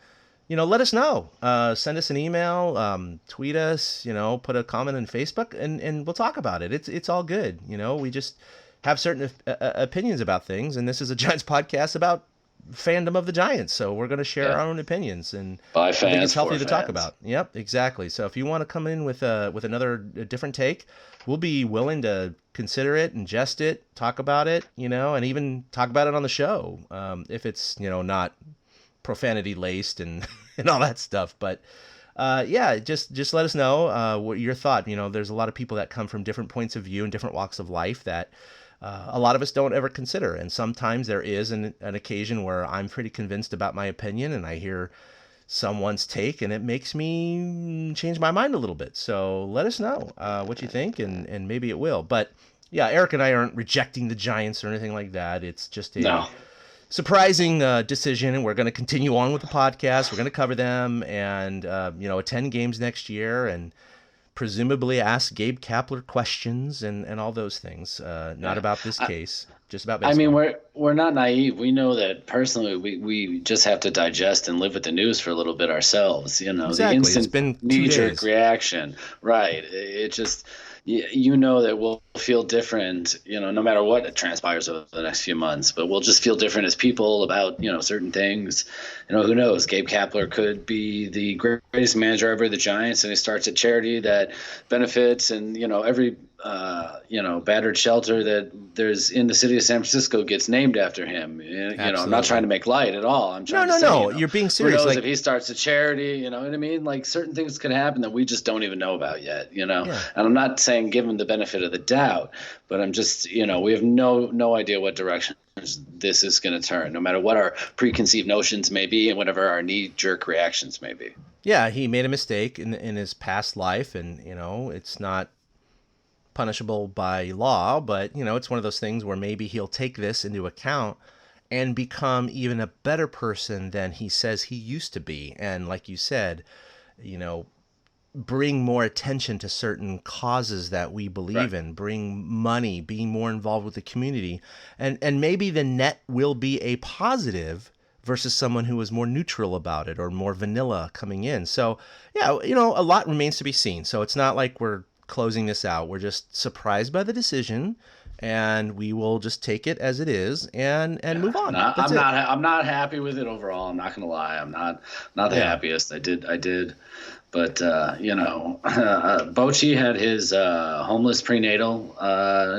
let us know. Send us an email, tweet us, put a comment on Facebook, and we'll talk about it. It's all good. We just have certain opinions about things, and this is a Giants podcast about fandom of the Giants, so we're going to share our own opinions, and I think it's healthy to talk about. Yep, exactly. So if you want to come in with another different take, we'll be willing to consider it, ingest it, talk about it, and even talk about it on the show if it's not profanity laced and and all that stuff. But just let us know what your thought. There's a lot of people that come from different points of view and different walks of life that a lot of us don't ever consider. And sometimes there is an occasion where I'm pretty convinced about my opinion and I hear someone's take and it makes me change my mind a little bit. So let us know what you think, and maybe it will. But yeah, Eric and I aren't rejecting the Giants or anything like that. It's just a surprising decision, and we're going to continue on with the podcast. We're going to cover them and attend games next year and presumably ask Gabe Kapler questions and all those things. Not about this case, just about baseball. I mean, we're not naive. We know that personally we just have to digest and live with the news for a little bit ourselves. Exactly. The instant it's been knee-jerk reaction. Right. It just that we'll feel different, no matter what transpires over the next few months, but we'll just feel different as people about, certain things. Who knows? Gabe Kapler could be the greatest manager ever of the Giants, and he starts a charity that benefits, and, every, battered shelter that there's in the city of San Francisco gets named after him. I'm not trying to make light at all. I'm trying to say, no, you're being serious. Who knows if he starts a charity, you know what I mean? Like, certain things could happen that we just don't even know about yet, And I'm not saying give him the benefit of the doubt, but I'm just, we have no idea what direction this is going to turn, no matter what our preconceived notions may be and whatever our knee-jerk reactions may be. Yeah, he made a mistake in his past life, and, it's not punishable by law, but, it's one of those things where maybe he'll take this into account and become even a better person than he says he used to be. And like you said, bring more attention to certain causes that we believe in, bring money, being more involved with the community. And maybe the net will be a positive versus someone who was more neutral about it or more vanilla coming in. So, yeah, a lot remains to be seen. So it's not like we're closing this out. We're just surprised by the decision, and we will just take it as it is and move on. I'm not happy with it overall. I'm not going to lie. I'm not the happiest. I did But, Bochy had his homeless prenatal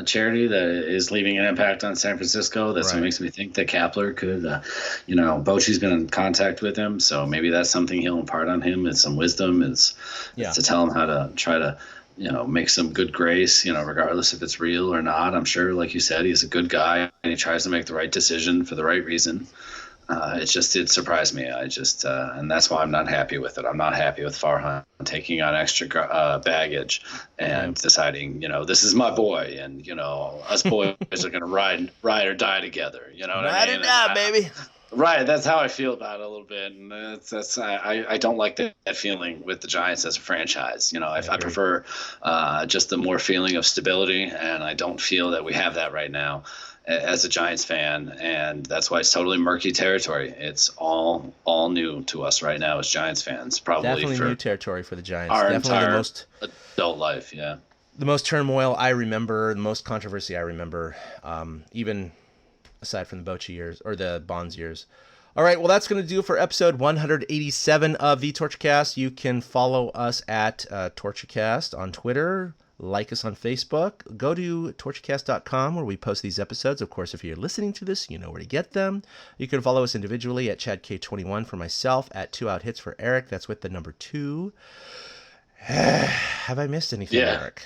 charity that is leaving an impact on San Francisco. That's what makes me think that Kapler could, Bochy's been in contact with him. So maybe that's something he'll impart on him. It's some wisdom. It's to tell him how to try to, make some good grace, regardless if it's real or not. I'm sure, like you said, he's a good guy and he tries to make the right decision for the right reason. It surprised me. And that's why I'm not happy with it. I'm not happy with Farhan taking on extra baggage and deciding, this is my boy, and us boys are gonna ride or die together. You know what I mean? Ride or die, baby. Right, that's how I feel about it a little bit, and I don't like that feeling with the Giants as a franchise. I prefer just the more feeling of stability, and I don't feel that we have that right now as a Giants fan, and that's why it's totally murky territory. It's all new to us right now as Giants fans. Probably definitely for new territory for the Giants. Our Definitely entire the most adult life, yeah. The most turmoil I remember, the most controversy I remember, even aside from the Bochy years or the Bonds years. All right, well, that's going to do it for episode 187 of the Torchcast. You can follow us at Torchcast on Twitter. Like us on Facebook. Go to torchcast.com where we post these episodes. Of course, if you're listening to this, you know where to get them. You can follow us individually at ChadK21 for myself, at 2 Out Hits for Eric. That's with the number 2. Have I missed anything, Eric?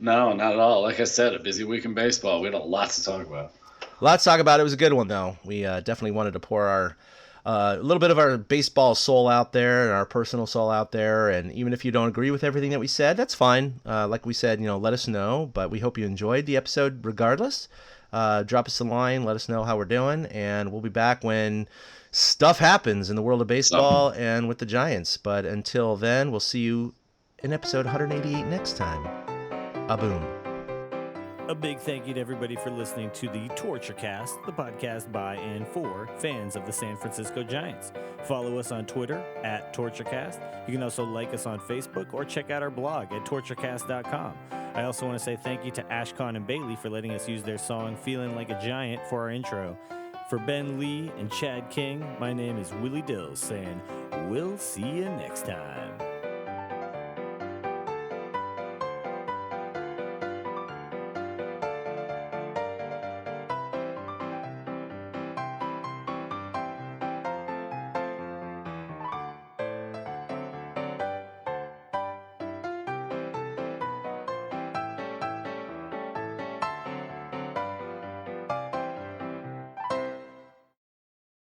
No, not at all. Like I said, a busy week in baseball. We had a lot to talk about. Lots to talk about. It was a good one, though. We definitely wanted to pour our a little bit of our baseball soul out there and our personal soul out there. And even if you don't agree with everything that we said, that's fine. Like we said, let us know. But we hope you enjoyed the episode regardless. Drop us a line. Let us know how we're doing. And we'll be back when stuff happens in the world of baseball and with the Giants. But until then, we'll see you in episode 188 next time. A-boom. A big thank you to everybody for listening to the Torchcast, the podcast by and for fans of the San Francisco Giants. Follow us on Twitter at Torchcast. You can also like us on Facebook or check out our blog at torchcast.com. I also want to say thank you to Ashcon and Bailey for letting us use their song Feeling Like a Giant for our intro. For Ben Lee and Chad King, my name is Willie Dills saying, we'll see you next time.